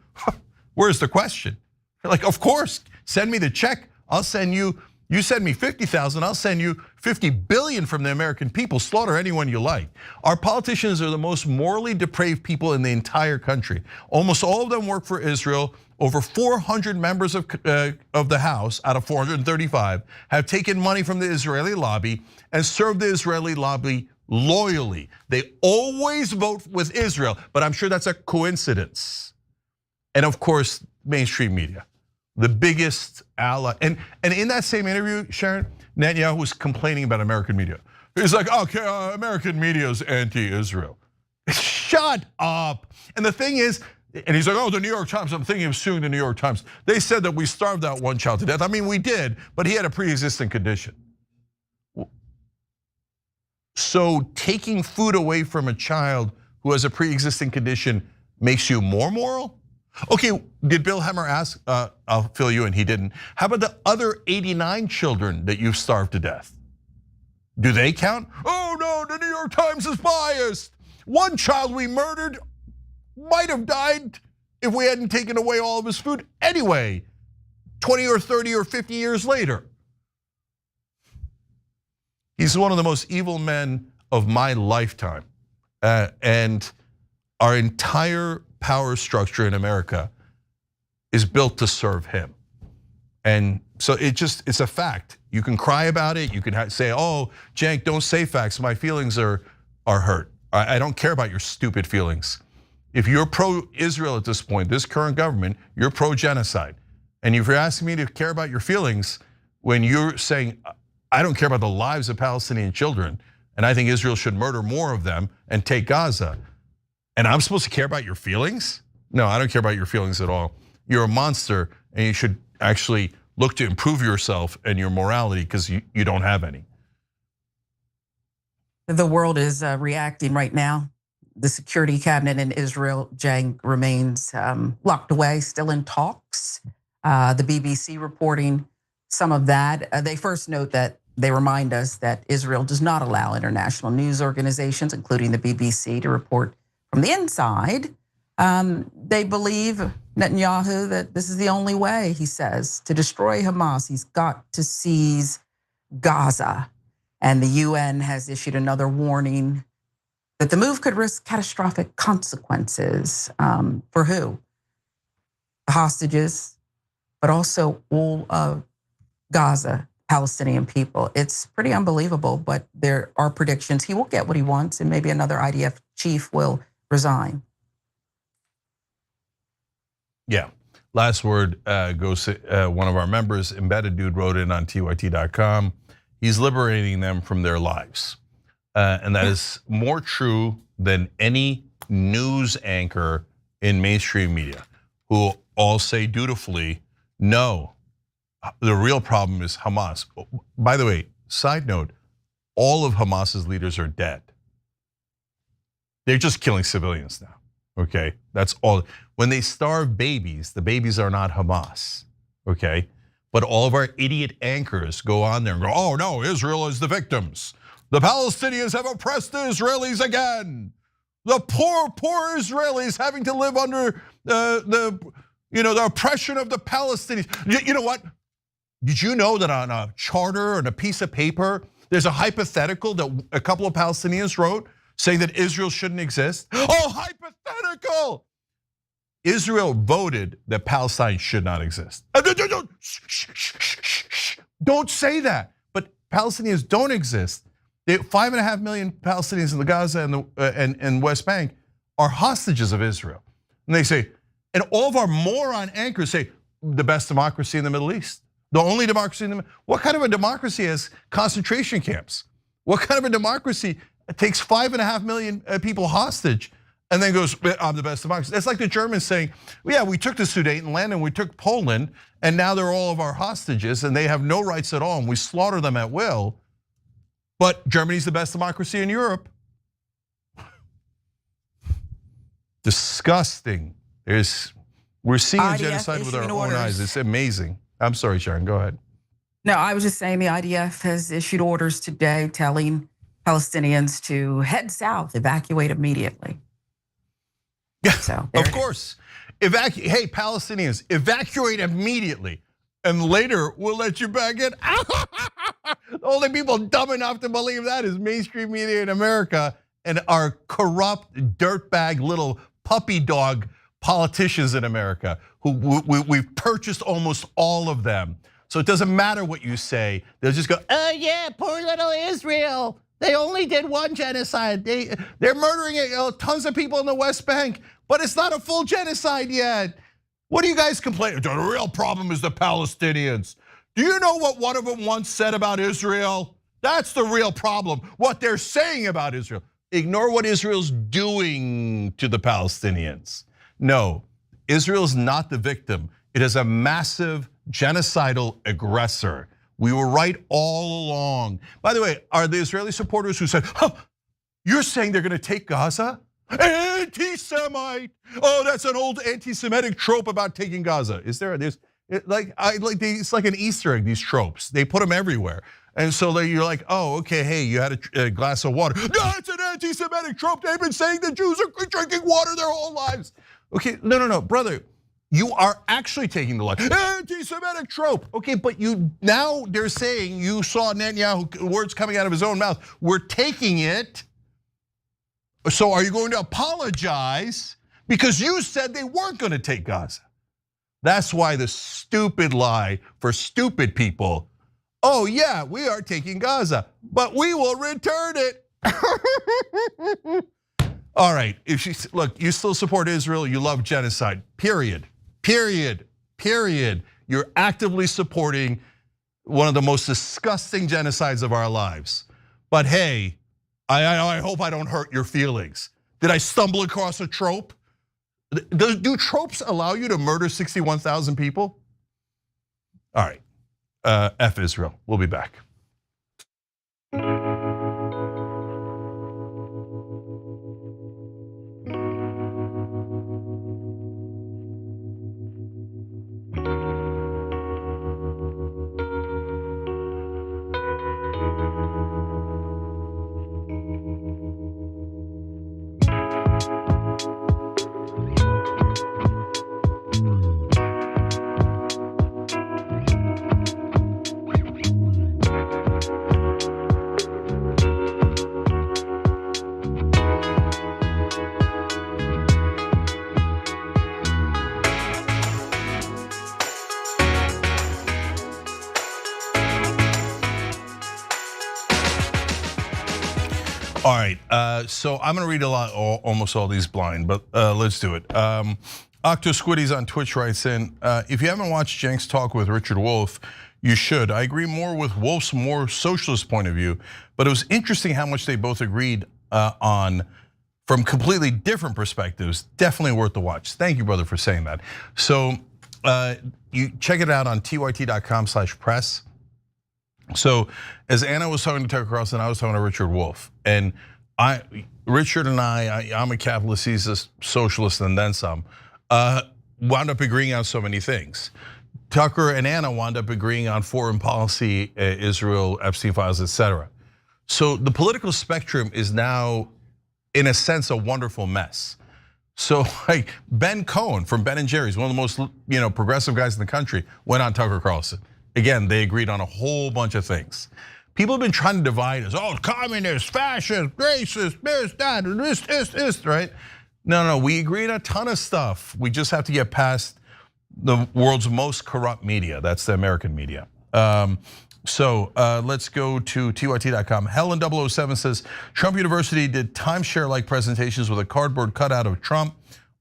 Where's the question? They're like, of course, send me the check. I'll send you send me 50,000, I'll send you 50 billion from the American people. Slaughter anyone you like. Our politicians are the most morally depraved people in the entire country. Almost all of them work for Israel. Over 400 members of the House out of 435 have taken money from the Israeli lobby and served the Israeli lobby loyally. They always vote with Israel, but I'm sure that's a coincidence. And of course, mainstream media, the biggest ally. And in that same interview, Sharon, Netanyahu was complaining about American media. He's like, okay, American media is anti-Israel. Shut up. And the thing is, and he's like, oh, the New York Times, I'm thinking of suing the New York Times. They said that we starved that one child to death. I mean, we did, but he had a pre-existing condition. So taking food away from a child who has a pre-existing condition makes you more moral? Okay, did Bill Hemmer ask, I'll fill you in, he didn't. How about the other 89 children that you've starved to death? Do they count? Oh no, the New York Times is biased. One child we murdered might have died if we hadn't taken away all of his food anyway, 20 or 30 or 50 years later. He's one of the most evil men of my lifetime. And our entire power structure in America is built to serve him. And so it's a fact. You can cry about it. You can say, oh, Cenk, don't say facts. My feelings are hurt. I don't care about your stupid feelings. If you're pro-Israel at this point, this current government, you're pro-genocide. And if you're asking me to care about your feelings when you're saying, I don't care about the lives of Palestinian children, and I think Israel should murder more of them and take Gaza, and I'm supposed to care about your feelings? No, I don't care about your feelings at all. You're a monster, and you should actually look to improve yourself and your morality because you don't have any. The world is reacting right now. The security cabinet in Israel, Cenk, remains locked away, still in talks. The BBC reporting some of that. They first note that they remind us that Israel does not allow international news organizations, including the BBC, to report from the inside. They believe Netanyahu that this is the only way, he says, to destroy Hamas. He's got to seize Gaza. And the UN has issued another warning that the move could risk catastrophic consequences for who? The hostages, but also all of Gaza, Palestinian people. It's pretty unbelievable, but there are predictions he will get what he wants and maybe another IDF chief will resign. Yeah, last word goes to one of our members, Embedded Dude, wrote in on TYT.com. He's liberating them from their lives. And that is more true than any news anchor in mainstream media who all say dutifully, no, the real problem is Hamas. By the way, side note, all of Hamas's leaders are dead. They're just killing civilians now, okay? That's all. When they starve babies, the babies are not Hamas, okay? But all of our idiot anchors go on there and go, oh no, Israel is the victims. The Palestinians have oppressed the Israelis again. The poor Israelis having to live under the oppression of the Palestinians. You know what? Did you know that on a charter and a piece of paper, there's a hypothetical that a couple of Palestinians wrote saying that Israel shouldn't exist. Oh, hypothetical. Israel voted that Palestine should not exist. Don't say that. But Palestinians don't exist. 5.5 million Palestinians in the Gaza and West Bank are hostages of Israel. And they say, and all of our moron anchors say, the best democracy in the Middle East. The only democracy in the Middle East. What kind of a democracy has concentration camps? What kind of a democracy takes 5.5 million people hostage and then goes, I'm the best democracy? That's like the Germans saying, yeah, we took the Sudetenland and we took Poland, and now they're all of our hostages and they have no rights at all and we slaughter them at will. But Germany's the best democracy in Europe. Disgusting. We're seeing genocide with our own eyes. It's amazing. I'm sorry, Sharon, go ahead. No, I was just saying the IDF has issued orders today telling Palestinians to head south, evacuate immediately. Yeah, so of course. Hey, Palestinians, evacuate immediately. And later, we'll let you back in. The only people dumb enough to believe that is mainstream media in America and our corrupt, dirtbag little puppy dog politicians in America who we've purchased almost all of them. So it doesn't matter what you say. They'll just go, oh yeah, poor little Israel. They only did one genocide. They're murdering tons of people in the West Bank, but it's not a full genocide yet. What do you guys complain? The real problem is the Palestinians. Do you know what one of them once said about Israel? That's the real problem, what they're saying about Israel. Ignore what Israel's doing to the Palestinians. No, Israel's not the victim. It is a massive genocidal aggressor. We were right all along. By the way, are the Israeli supporters who said, you're saying they're gonna take Gaza? Anti-Semite. Oh, that's an old anti-Semitic trope about taking Gaza. Is there? It's like an Easter egg, these tropes. They put them everywhere. And so you're like, oh, okay, hey, you had a glass of water. No, it's an anti-Semitic trope. They've been saying the Jews are drinking water their whole lives. Okay, no, brother. You are actually taking the line. Anti-Semitic trope. Okay, but now they're saying you saw Netanyahu words coming out of his own mouth. We're taking it. So are you going to apologize? Because you said they weren't going to take Gaza. That's why the stupid lie for stupid people. Oh yeah, we are taking Gaza, but we will return it. All right, look, you still support Israel, you love genocide, period. You're actively supporting one of the most disgusting genocides of our lives. But hey, I hope I don't hurt your feelings. Did I stumble across a trope? Do tropes allow you to murder 61,000 people? All right, F Israel, we'll be back. All right, so I'm gonna read almost all these blind, but let's do it. Octo Squiddies on Twitch writes in, if you haven't watched Cenk's talk with Richard Wolff, you should. I agree more with Wolff's more socialist point of view, but it was interesting how much they both agreed on from completely different perspectives. Definitely worth the watch. Thank you, brother, for saying that. So you check it out on tyt.com/press. So as Anna was talking to Tucker Carlson, I was talking to Richard Wolff, and Richard and I'm a capitalist, he's a socialist, and then some. Wound up agreeing on so many things. Tucker and Anna wound up agreeing on foreign policy, Israel, Epstein files, etc. So the political spectrum is now, in a sense, a wonderful mess. So like Ben Cohen from Ben and Jerry's, one of the most progressive guys in the country, went on Tucker Carlson. Again, they agreed on a whole bunch of things. People have been trying to divide us. Oh, communist, fascist, racist, this, that, this, right? No, we agree on a ton of stuff. We just have to get past the world's most corrupt media. That's the American media. So let's go to TYT.com. Helen 007 says, Trump University did timeshare-like presentations with a cardboard cutout of Trump.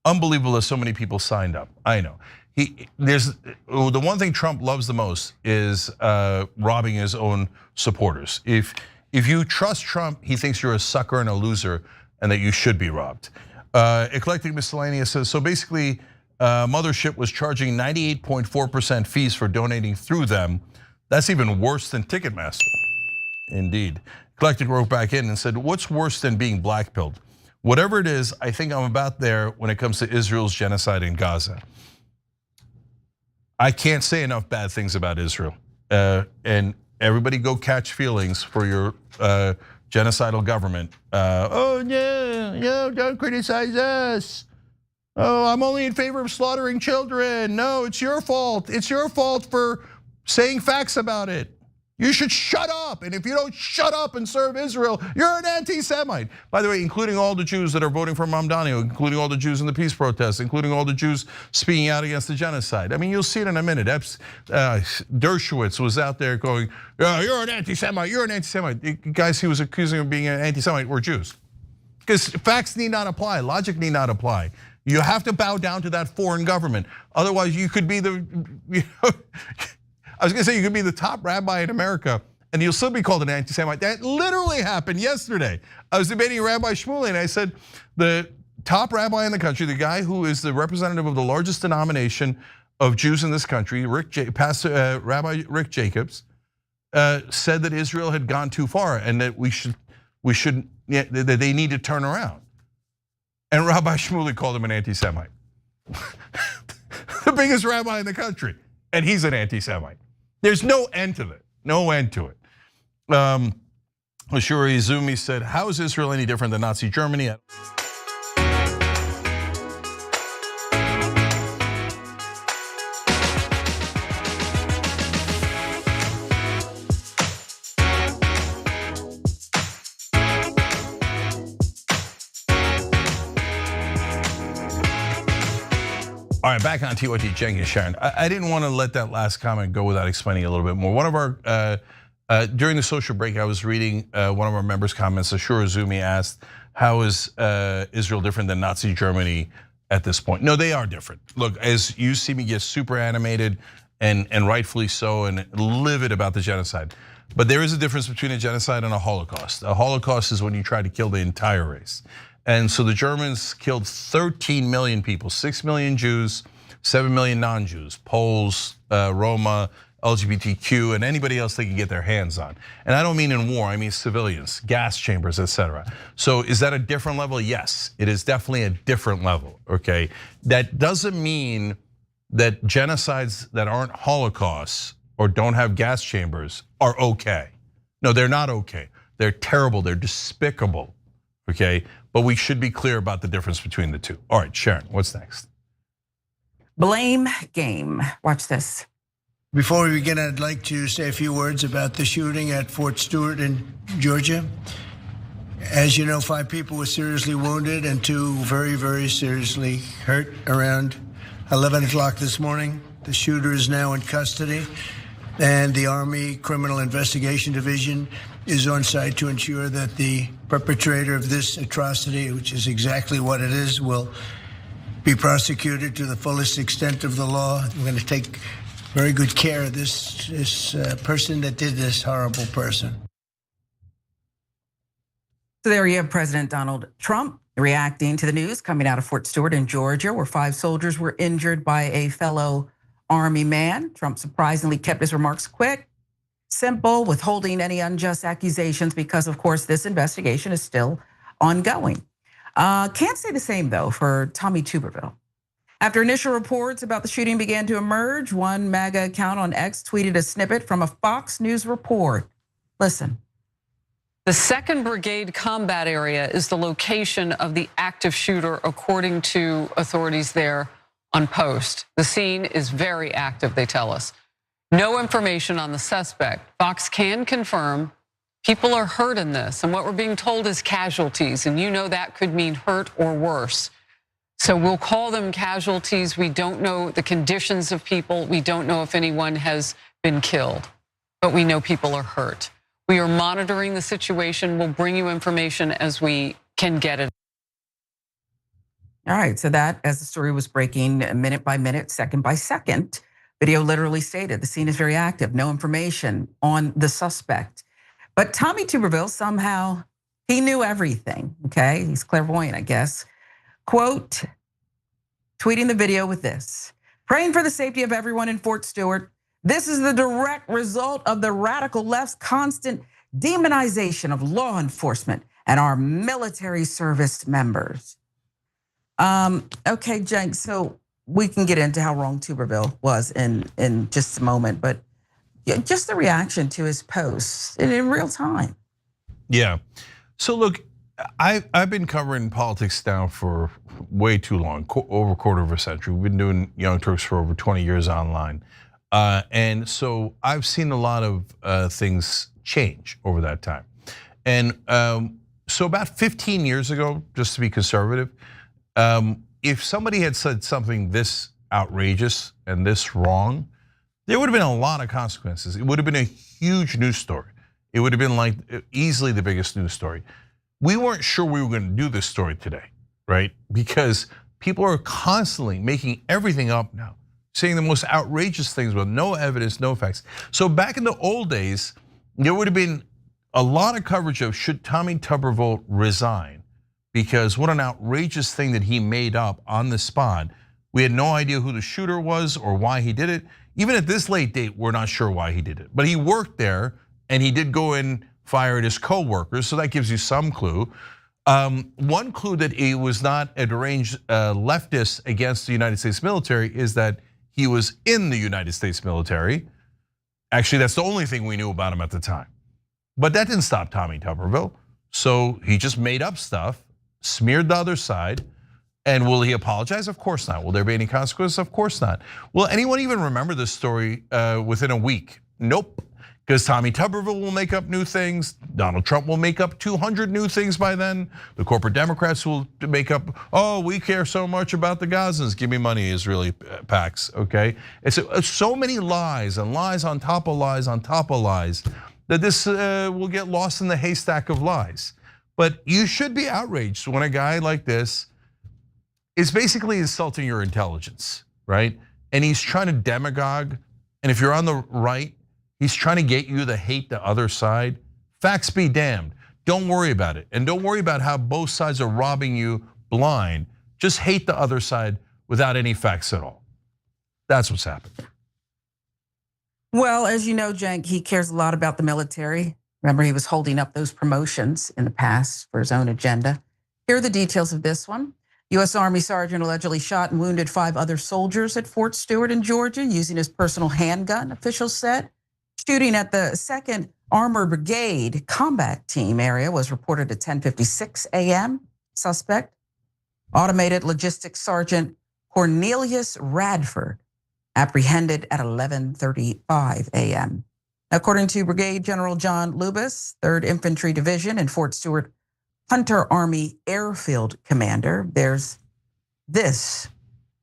Unbelievable that so many people signed up. I know. The one thing Trump loves the most is robbing his own supporters. If you trust Trump, he thinks you're a sucker and a loser and that you should be robbed. Eclectic Miscellaneous says, so basically, Mothership was charging 98.4% fees for donating through them. That's even worse than Ticketmaster. Indeed. Eclectic wrote back in and said, what's worse than being blackpilled? Whatever it is, I think I'm about there when it comes to Israel's genocide in Gaza. I can't say enough bad things about Israel. And everybody go catch feelings for your genocidal government. Oh yeah, don't criticize us. Oh, I'm only in favor of slaughtering children. No, it's your fault. It's your fault for saying facts about it. You should shut up. And if you don't shut up and serve Israel, you're an anti-Semite. By the way, including all the Jews that are voting for Mamdani, including all the Jews in the peace protests, including all the Jews speaking out against the genocide. I mean, you'll see it in a minute. Dershowitz was out there going, oh, you're an anti-Semite, you're an anti-Semite. The guys he was accusing of being an anti-Semite were Jews. Because facts need not apply, logic need not apply. You have to bow down to that foreign government. Otherwise, you could be I was gonna say you could be the top rabbi in America and you'll still be called an anti-Semite. That literally happened yesterday. I was debating Rabbi Shmuley and I said, the top rabbi in the country, the guy who is the representative of the largest denomination of Jews in this country, Rabbi Rick Jacobs, said that Israel had gone too far and that that they need to turn around. And Rabbi Shmuley called him an anti-Semite. The biggest rabbi in the country, and he's an anti-Semite. There's no end to it, no end to it. Ashuri Izumi said, how is Israel any different than Nazi Germany? All right, back on TYT, Jenkins, Sharon. I didn't want to let that last comment go without explaining a little bit more. One of our, during the social break, I was reading one of our members' comments. Ashura Zumi asked, how is Israel different than Nazi Germany at this point? No, they are different. Look, as you see me get super animated and rightfully so and livid about the genocide. But there is a difference between a genocide and a Holocaust. A Holocaust is when you try to kill the entire race. And so the Germans killed 13 million people, 6 million Jews, 7 million non-Jews, Poles, Roma, LGBTQ, and anybody else they could get their hands on. And I don't mean in war, I mean civilians, gas chambers, etc. So is that a different level? Yes, it is definitely a different level, okay? That doesn't mean that genocides that aren't Holocausts or don't have gas chambers are okay. No, they're not okay. They're terrible, they're despicable, okay? But we should be clear about the difference between the two. All right, Sharon, what's next? Blame game. Watch this. Before we begin, I'd like to say a few words about the shooting at Fort Stewart in Georgia. As you know, 5 people were seriously wounded and 2 very, very seriously hurt around 11 o'clock this morning. The shooter is now in custody, and the Army Criminal Investigation Division is on site to ensure that the perpetrator of this atrocity, which is exactly what it is, will be prosecuted to the fullest extent of the law. We're going to take very good care of this person that did this horrible person. So there you have President Donald Trump reacting to the news coming out of Fort Stewart in Georgia, where 5 soldiers were injured by a fellow Army man. Trump surprisingly kept his remarks quick, simple, withholding any unjust accusations because, of course, this investigation is still ongoing. Can't say the same, though, for Tommy Tuberville. After initial reports about the shooting began to emerge, one MAGA account on X tweeted a snippet from a Fox News report. Listen. The 2nd Brigade combat area is the location of the active shooter, according to authorities there on post. The scene is very active, they tell us. No information on the suspect. Fox can confirm People are hurt in this, and what we're being told is casualties, and you know that could mean hurt or worse. So we'll call them casualties. We don't know the conditions of people. We don't know if anyone has been killed, but we know people are hurt. We are monitoring the situation. We'll bring you information as we can get it. All right, so that, as the story was breaking minute by minute, second by second, video literally stated the scene is very active, no information on the suspect. But Tommy Tuberville, somehow, he knew everything, okay? He's clairvoyant, I guess. Quote, tweeting the video with this: praying for the safety of everyone in Fort Stewart. This is the direct result of the radical left's constant demonization of law enforcement and our military service members. Okay, Jenk, so we can get into how wrong Tuberville was in just a moment, but just the reaction to his posts in real time. Yeah, so look, I've been covering politics now for way too long, over a quarter of a century. We've been doing Young Turks for over 20 years online. And so I've seen a lot of things change over that time. And so about 15 years ago, just to be conservative, if somebody had said something this outrageous and this wrong, there would have been a lot of consequences. It would have been a huge news story. It would have been like easily the biggest news story. We weren't sure we were going to do this story today, right? Because people are constantly making everything up now, saying the most outrageous things with no evidence, no facts. So back in the old days, there would have been a lot of coverage of should Tommy Tuberville resign, because what an outrageous thing that he made up on the spot. We had no idea who the shooter was or why he did it. Even at this late date, we're not sure why he did it. But he worked there, and he did go and fire at his co-workers, so that gives you some clue. One clue that he was not a deranged leftist against the United States military is that he was in the United States military. Actually, that's the only thing we knew about him at the time. But that didn't stop Tommy Tuberville. So he just made up stuff, smeared the other side. And will he apologize? Of course not. Will there be any consequences? Of course not. Will anyone even remember this story within a week? Nope. Because Tommy Tuberville will make up new things. Donald Trump will make up 200 new things by then. The corporate Democrats will make up, oh, we care so much about the Gazans. Give me money, Israeli PACs, okay? It's so many lies and lies on top of lies on top of lies that this will get lost in the haystack of lies. But you should be outraged when a guy like this is basically insulting your intelligence, right? And he's trying to demagogue. And if you're on the right, he's trying to get you to hate the other side. Facts be damned. Don't worry about it. And don't worry about how both sides are robbing you blind. Just hate the other side without any facts at all. That's what's happening. Well, as you know, Cenk, he cares a lot about the military. Remember, he was holding up those promotions in the past for his own agenda. Here are the details of this one. U.S. Army Sergeant allegedly shot and wounded 5 other soldiers at Fort Stewart in Georgia using his personal handgun, officials said. Shooting at the 2nd Armored Brigade combat team area was reported at 10:56 a.m. Suspect, automated logistics sergeant Cornelius Radford, apprehended at 11:35 a.m. According to Brigade General John Lubis, 3rd Infantry Division in Fort Stewart, Hunter Army Airfield Commander, there's this.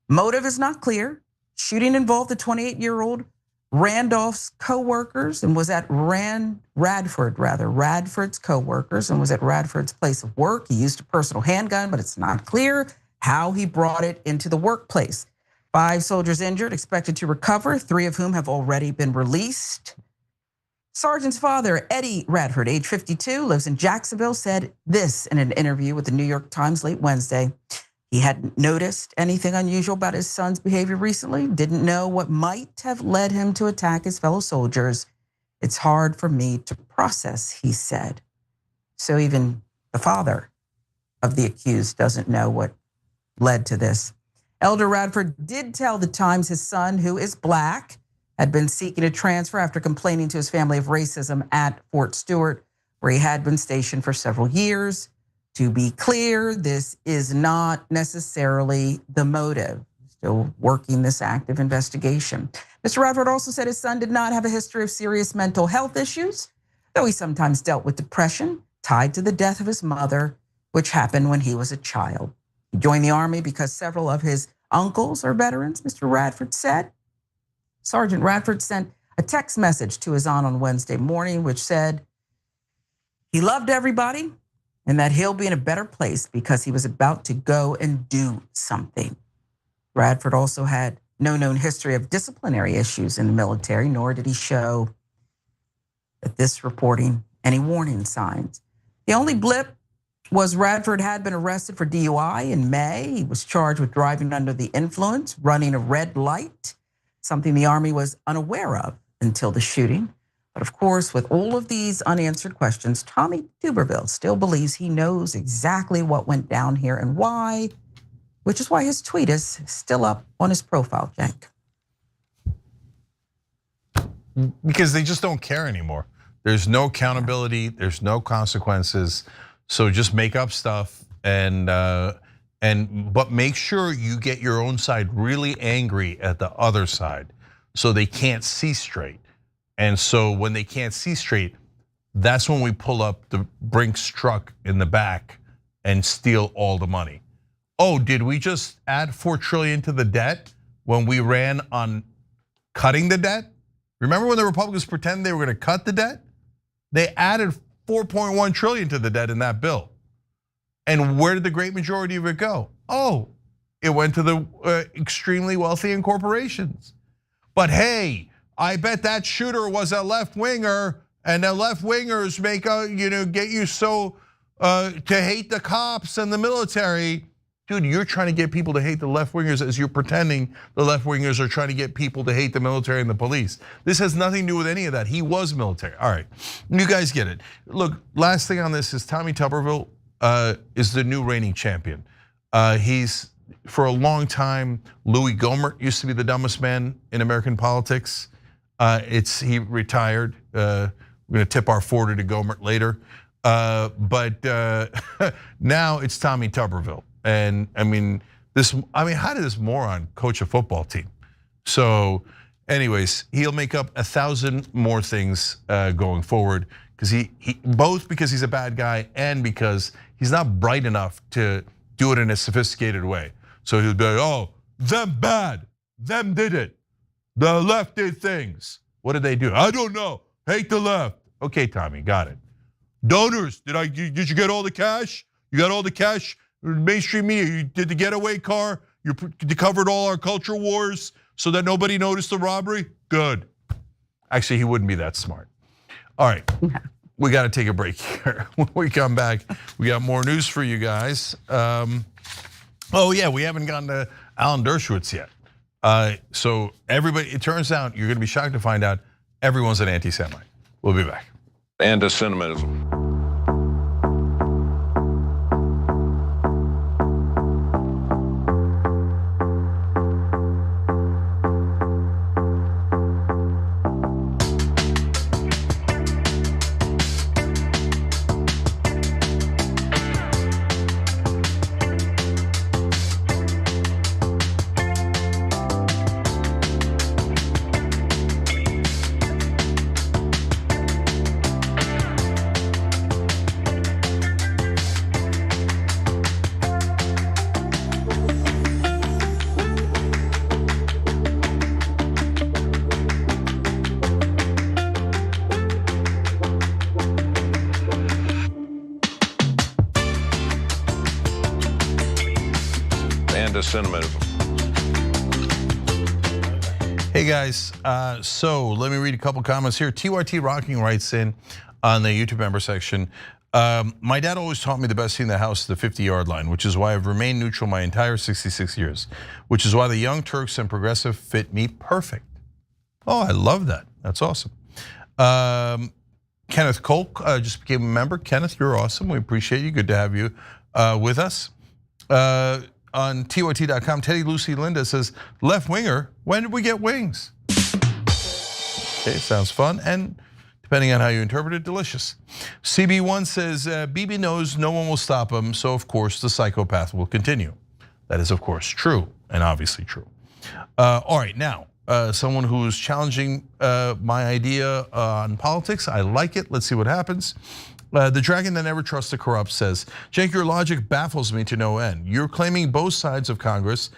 Motive is not clear. Shooting involved the 28-year-old Randolph's co-workers and was at Radford's co-workers and was at Radford's place of work. He used a personal handgun, but it's not clear how he brought it into the workplace. 5 soldiers injured, expected to recover, 3 of whom have already been released. Sergeant's father, Eddie Radford, age 52, lives in Jacksonville, said this in an interview with the New York Times late Wednesday. He hadn't noticed anything unusual about his son's behavior recently, didn't know what might have led him to attack his fellow soldiers. It's hard for me to process, he said. So even the father of the accused doesn't know what led to this. Elder Radford did tell the Times his son, who is black, had been seeking a transfer after complaining to his family of racism at Fort Stewart, where he had been stationed for several years. To be clear, this is not necessarily the motive. Still working this active investigation. Mr. Radford also said his son did not have a history of serious mental health issues. though he sometimes dealt with depression tied to the death of his mother, which happened when he was a child. He joined the Army because several of his uncles are veterans, Mr. Radford said. Sergeant Radford sent a text message to his aunt on Wednesday morning, which said he loved everybody and that he'll be in a better place because he was about to go and do something. Radford also had no known history of disciplinary issues in the military, nor did he show at this reporting any warning signs. The only blip was Radford had been arrested for DUI in May. He was charged with driving under the influence, running a red light, something the Army was unaware of until the shooting. But of course, with all of these unanswered questions, Tommy Tuberville still believes he knows exactly what went down here and why, which is why his tweet is still up on his profile, Cenk. Because they just don't care anymore. There's no accountability, there's no consequences. So just make up stuff but make sure you get your own side really angry at the other side so they can't see straight. And so when they can't see straight, that's when we pull up the Brinks truck in the back and steal all the money. Oh, did we just add $4 trillion to the debt when we ran on cutting the debt? Remember when the Republicans pretended they were going to cut the debt? They added $4.1 trillion to the debt in that bill. And where did the great majority of it go? Oh, it went to the extremely wealthy and corporations. But hey, I bet that shooter was a left winger, and the left wingers make get you so to hate the cops and the military. Dude, you're trying to get people to hate the left wingers as you're pretending the left wingers are trying to get people to hate the military and the police. This has nothing to do with any of that. He was military. All right, you guys get it. Look, last thing on this is Tommy Tuberville is the new reigning champion. He's, for a long time, Louis Gohmert used to be the dumbest man in American politics. He retired. We're gonna tip our 40 to Gohmert later. But now it's Tommy Tuberville. And I mean, how did this moron coach a football team? So anyways, he'll make up 1,000 more things going forward because both because he's a bad guy and because he's not bright enough to do it in a sophisticated way. So he'll be like, oh, them bad, them did it. The left did things. What did they do? I don't know. Hate the left. Okay, Tommy, got it. Donors, did you get all the cash? You got all the cash? Mainstream media, you did the getaway car, you covered all our culture wars so that nobody noticed the robbery? Good. Actually, he wouldn't be that smart. All right, we got to take a break here. When we come back, we got more news for you guys. Oh yeah, we haven't gotten to Alan Dershowitz yet. So everybody, it turns out, you're gonna be shocked to find out everyone's an anti-Semite. We'll be back. Anti-Semitism. Anti-Semitism. Hey guys, so let me read a couple comments here. TYT Rocking writes in on the YouTube member section. My dad always taught me the best thing in the house is the 50-yard line, which is why I've remained neutral my entire 66 years, which is why the Young Turks and Progressive fit me perfect. Oh, I love that. That's awesome. Kenneth Kolk just became a member. Kenneth, you're awesome. We appreciate you. Good to have you with us. On TYT.com, Teddy Lucy Linda says, left winger, when did we get wings? Okay, sounds fun, and depending on how you interpret it, delicious. CB1 says, Bibi knows no one will stop him, so of course the psychopath will continue. That is of course true, and obviously true. All right, now, someone who's challenging my idea on politics. I like it. Let's see what happens. The dragon that never trusts the corrupt says, Cenk, your logic baffles me to no end. You're claiming both sides of Congress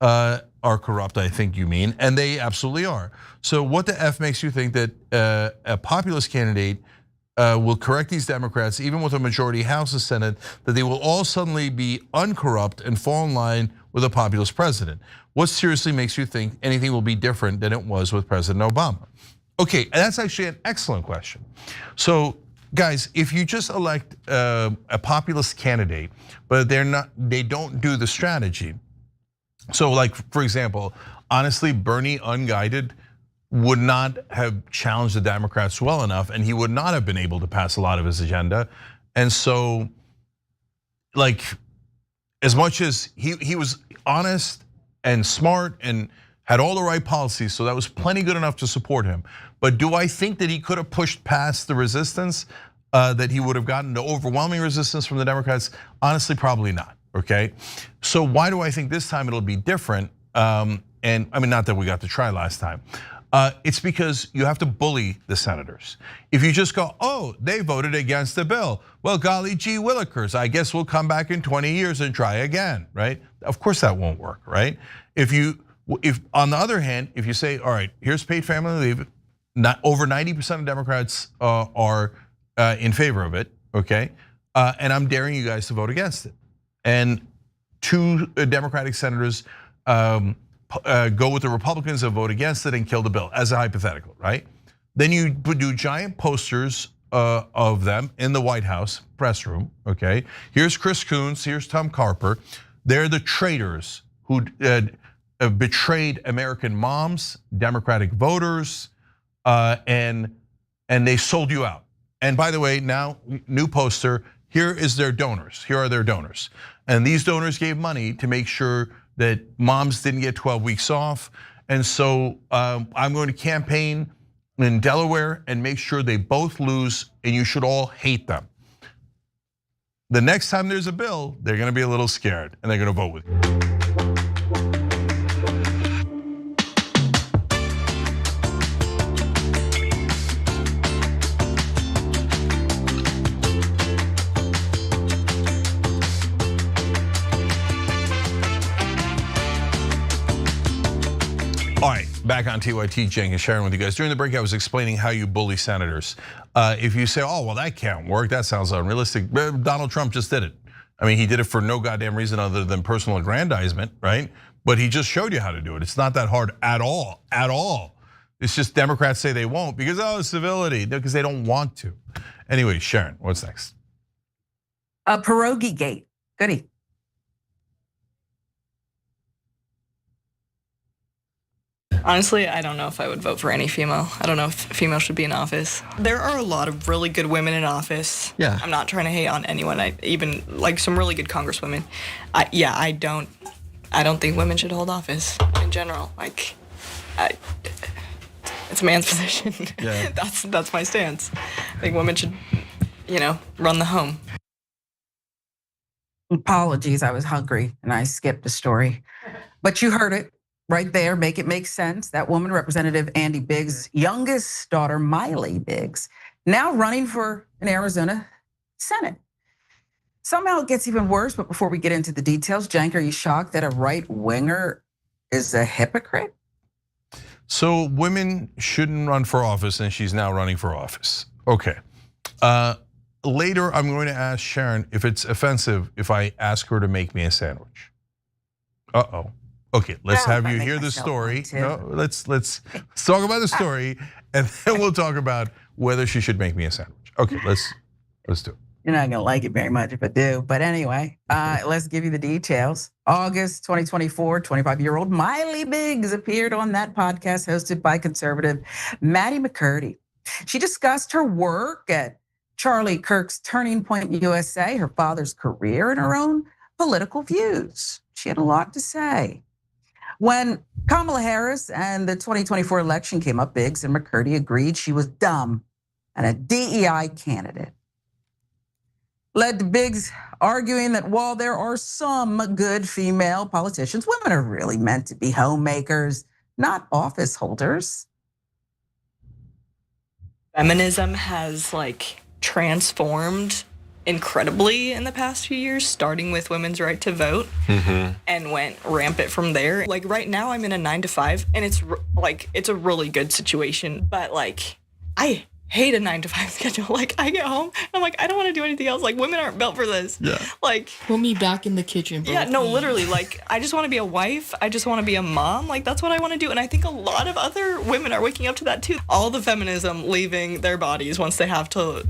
are corrupt, I think you mean, and they absolutely are. So what the F makes you think that a populist candidate will correct these Democrats, even with a majority House and Senate, that they will all suddenly be uncorrupt and fall in line with a populist president? What seriously makes you think anything will be different than it was with President Obama? Okay, that's actually an excellent question. So guys, if you just elect a populist candidate, but they don't do the strategy. So like, for example, honestly, Bernie unguided would not have challenged the Democrats well enough, and he would not have been able to pass a lot of his agenda. And so, like, as much as he was honest and smart and had all the right policies, so that was plenty good enough to support him. But do I think that he could have pushed past the resistance that he would have gotten, the overwhelming resistance from the Democrats? Honestly, probably not, okay? So why do I think this time it'll be different? And I mean, not that we got to try last time. It's because you have to bully the senators. If you just go, oh, they voted against the bill. Well, golly gee willikers, I guess we'll come back in 20 years and try again, right? Of course that won't work, right? If on the other hand, if you say, all right, here's paid family leave, over 90% of Democrats are in favor of it, okay? And I'm daring you guys to vote against it. And 2 Democratic senators go with the Republicans and vote against it and kill the bill, as a hypothetical, right? Then you do giant posters of them in the White House press room, okay? Here's Chris Coons, here's Tom Carper. They're the traitors who betrayed American moms, Democratic voters, and they sold you out. And by the way, now, new poster, here is their donors. Here are their donors. And these donors gave money to make sure that moms didn't get 12 weeks off. And so I'm going to campaign in Delaware and make sure they both lose, and you should all hate them. The next time there's a bill, they're gonna be a little scared and they're gonna vote with you. All right, back on TYT, Cenk and Sharon with you guys. During the break, I was explaining how you bully senators. If you say, oh, well, that can't work, that sounds unrealistic. Donald Trump just did it. I mean, he did it for no goddamn reason other than personal aggrandizement, right? But he just showed you how to do it. It's not that hard at all, at all. It's just Democrats say they won't because, oh, civility, because they don't want to. Anyway, Sharon, what's next? A pierogi gate, goody. Honestly, I don't know if I would vote for any female. I don't know if female should be in office. There are a lot of really good women in office. Yeah. I'm not trying to hate on anyone. even like some really good congresswomen. I don't think women should hold office in general. Like, it's a man's position. Yeah. That's my stance. I think women should, run the home. Apologies, I was hungry and I skipped the story, but you heard it. Right there, make it make sense. That woman, Representative Andy Biggs' youngest daughter, Miley Biggs, now running for an Arizona Senate. Somehow it gets even worse, but before we get into the details, Cenk, are you shocked that a right-winger is a hypocrite? So women shouldn't run for office and she's now running for office. Okay, later I'm going to ask Sharon if it's offensive if I ask her to make me a sandwich. Uh-oh. Okay, let's have you hear the story. No, let's talk about the story, and then we'll talk about whether she should make me a sandwich. Okay, let's do it. You're not gonna like it very much if I do, but anyway, let's give you the details. August 2024, 25-year-old Miley Biggs appeared on that podcast hosted by conservative Maddie McCurdy. She discussed her work at Charlie Kirk's Turning Point USA, her father's career, and her own political views. She had a lot to say. When Kamala Harris and the 2024 election came up, Biggs and McCurdy agreed she was dumb and a DEI candidate. Led to Biggs arguing that while there are some good female politicians, women are really meant to be homemakers, not office holders. Feminism has like transformed incredibly in the past few years, starting with women's right to vote and went rampant from there. Like right now I'm in a 9-to-5 and it's a really good situation, but like I hate a 9-to-5 schedule. Like I get home, I'm like, I don't want to do anything else. Like women aren't built for this. Yeah. Like put me back in the kitchen, bro. Yeah, no, literally. Like I just want to be a wife. I just want to be a mom. Like that's what I want to do. And I think a lot of other women are waking up to that too. All the feminism leaving their bodies once they have to,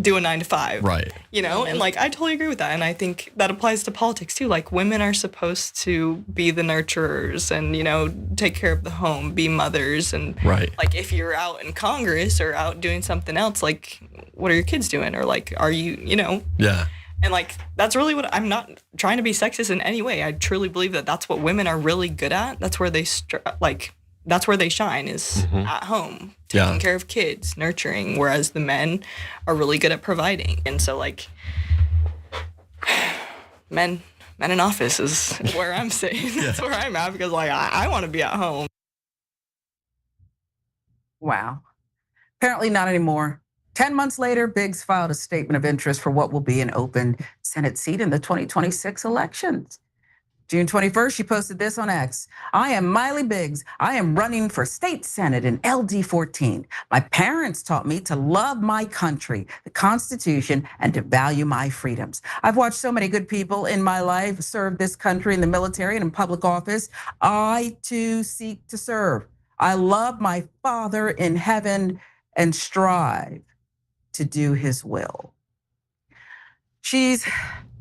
do a 9-to-5. Right. And like I totally agree with that. And I think that applies to politics too. Like women are supposed to be the nurturers and, take care of the home, be mothers. And right. Like if you're out in Congress or out doing something else, like what are your kids doing? Or like, are you, Yeah. And like, that's really what I'm not trying to be sexist in any way. I truly believe that that's what women are really good at. That's where they that's where they shine is at home, taking care of kids, nurturing, whereas the men are really good at providing. And so like men in office is where I'm sitting. That's where I'm at because like I want to be at home. Wow. Apparently not anymore. 10 months later, Biggs filed a statement of interest for what will be an open Senate seat in the 2026 elections. June 21st, she posted this on X. I am Miley Biggs. I am running for state senate in LD 14. My parents taught me to love my country, the Constitution, and to value my freedoms. I've watched so many good people in my life serve this country in the military and in public office. I too seek to serve. I love my Father in heaven and strive to do his will. She's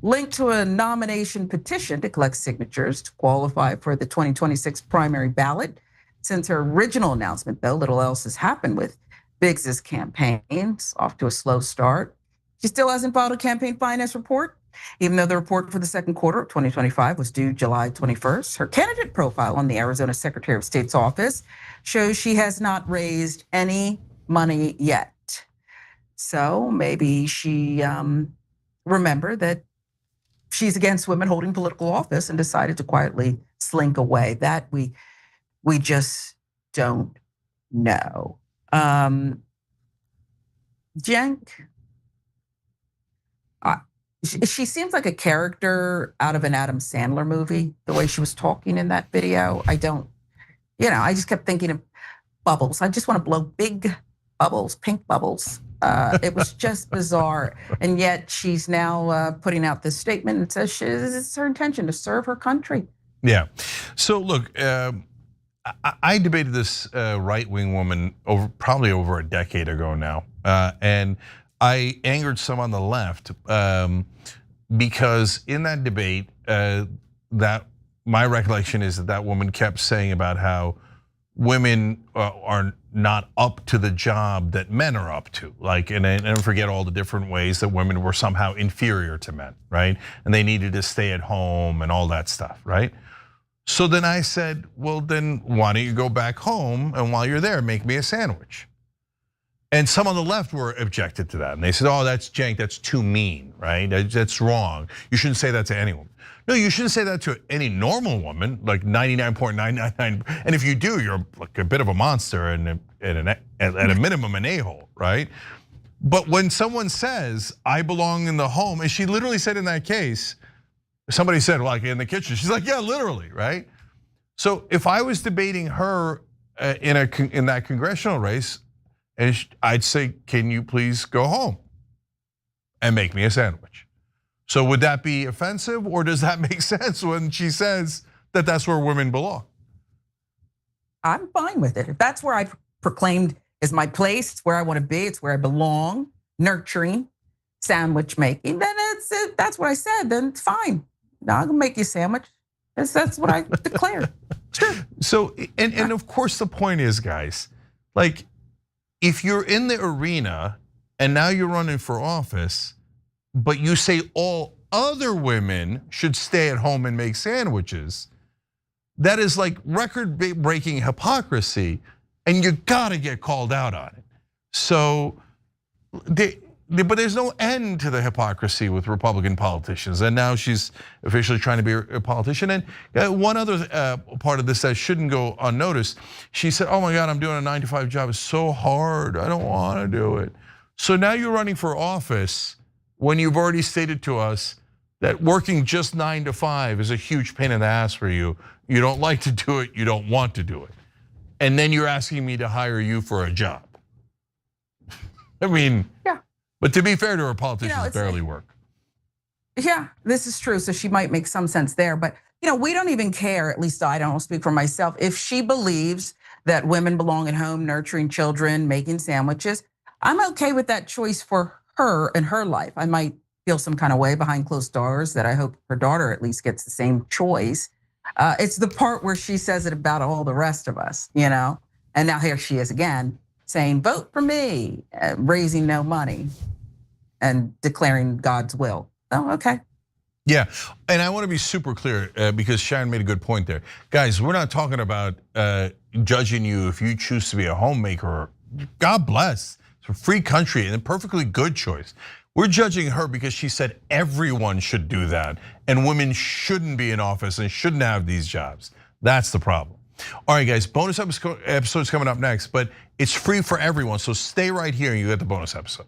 linked to a nomination petition to collect signatures to qualify for the 2026 primary ballot. Since her original announcement, though, little else has happened with Biggs's campaign. It's off to a slow start. She still hasn't filed a campaign finance report, even though the report for the second quarter of 2025 was due July 21st. Her candidate profile on the Arizona Secretary of State's office shows she has not raised any money yet. So maybe she remembered that she's against women holding political office and decided to quietly slink away. That we just don't know. Cenk, she seems like a character out of an Adam Sandler movie, the way she was talking in that video. I just kept thinking of bubbles. I just want to blow big bubbles, pink bubbles. It was just bizarre. And yet she's now putting out this statement and says it's her intention to serve her country. Yeah. So look, I debated this right-wing woman probably over a decade ago now. And I angered some on the left because in that debate, that my recollection is that woman kept saying about how women are not up to the job that men are up to. Like, and I forget all the different ways that women were somehow inferior to men, right? And they needed to stay at home and all that stuff, right? So then I said, well, then why don't you go back home and while you're there, make me a sandwich? And some on the left were objected to that. And they said, oh, that's Cenk, that's too mean, right? That's wrong. You shouldn't say that to anyone. No, you shouldn't say that to any normal woman, like 99.999. And if you do, you're like a bit of a monster and at a minimum an a-hole, right? But when someone says, I belong in the home, and she literally said in that case, somebody said like in the kitchen, she's like, yeah, literally, right? So if I was debating her in that congressional race, and I'd say, can you please go home and make me a sandwich? So would that be offensive, or does that make sense when she says that that's where women belong? I'm fine with it. If that's where I proclaimed is my place, it's where I want to be, it's where I belong, nurturing, sandwich making, then that's what I said, then it's fine. No, I'm gonna make you a sandwich. That's what I declared. Sure. So, and of course the point is, guys, like if you're in the arena and now you're running for office, but you say all other women should stay at home and make sandwiches, that is like record-breaking hypocrisy, and you gotta get called out on it. So but there's no end to the hypocrisy with Republican politicians. And now she's officially trying to be a politician. And one other part of this that shouldn't go unnoticed, she said, oh my God, I'm doing a 9-to-5 job. It's so hard. I don't want to do it. So now you're running for office when you've already stated to us that working just 9 to 5 is a huge pain in the ass for you. You don't like to do it. You don't want to do it. And then you're asking me to hire you for a job. I mean, yeah. But to be fair to her, politicians barely work. Yeah, this is true. So she might make some sense there. But we don't even care, at least I don't speak for myself, if she believes that women belong at home nurturing children, making sandwiches. I'm okay with that choice for her and her life. I might feel some kind of way behind closed doors that I hope her daughter at least gets the same choice. It's the part where she says it about all the rest of us, And now here she is again saying, vote for me, raising no money and declaring God's will. Oh, okay. Yeah, and I want to be super clear because Sharon made a good point there. Guys, we're not talking about judging you if you choose to be a homemaker. God bless. It's a free country and a perfectly good choice. We're judging her because she said everyone should do that and women shouldn't be in office and shouldn't have these jobs. That's the problem. All right, guys, bonus episodes coming up next, but it's free for everyone. So stay right here and you get the bonus episode.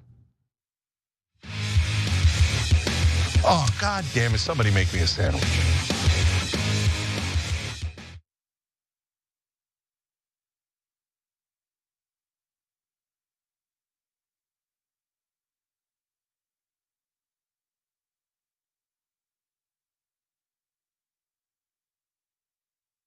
Oh, God damn it, somebody make me a sandwich.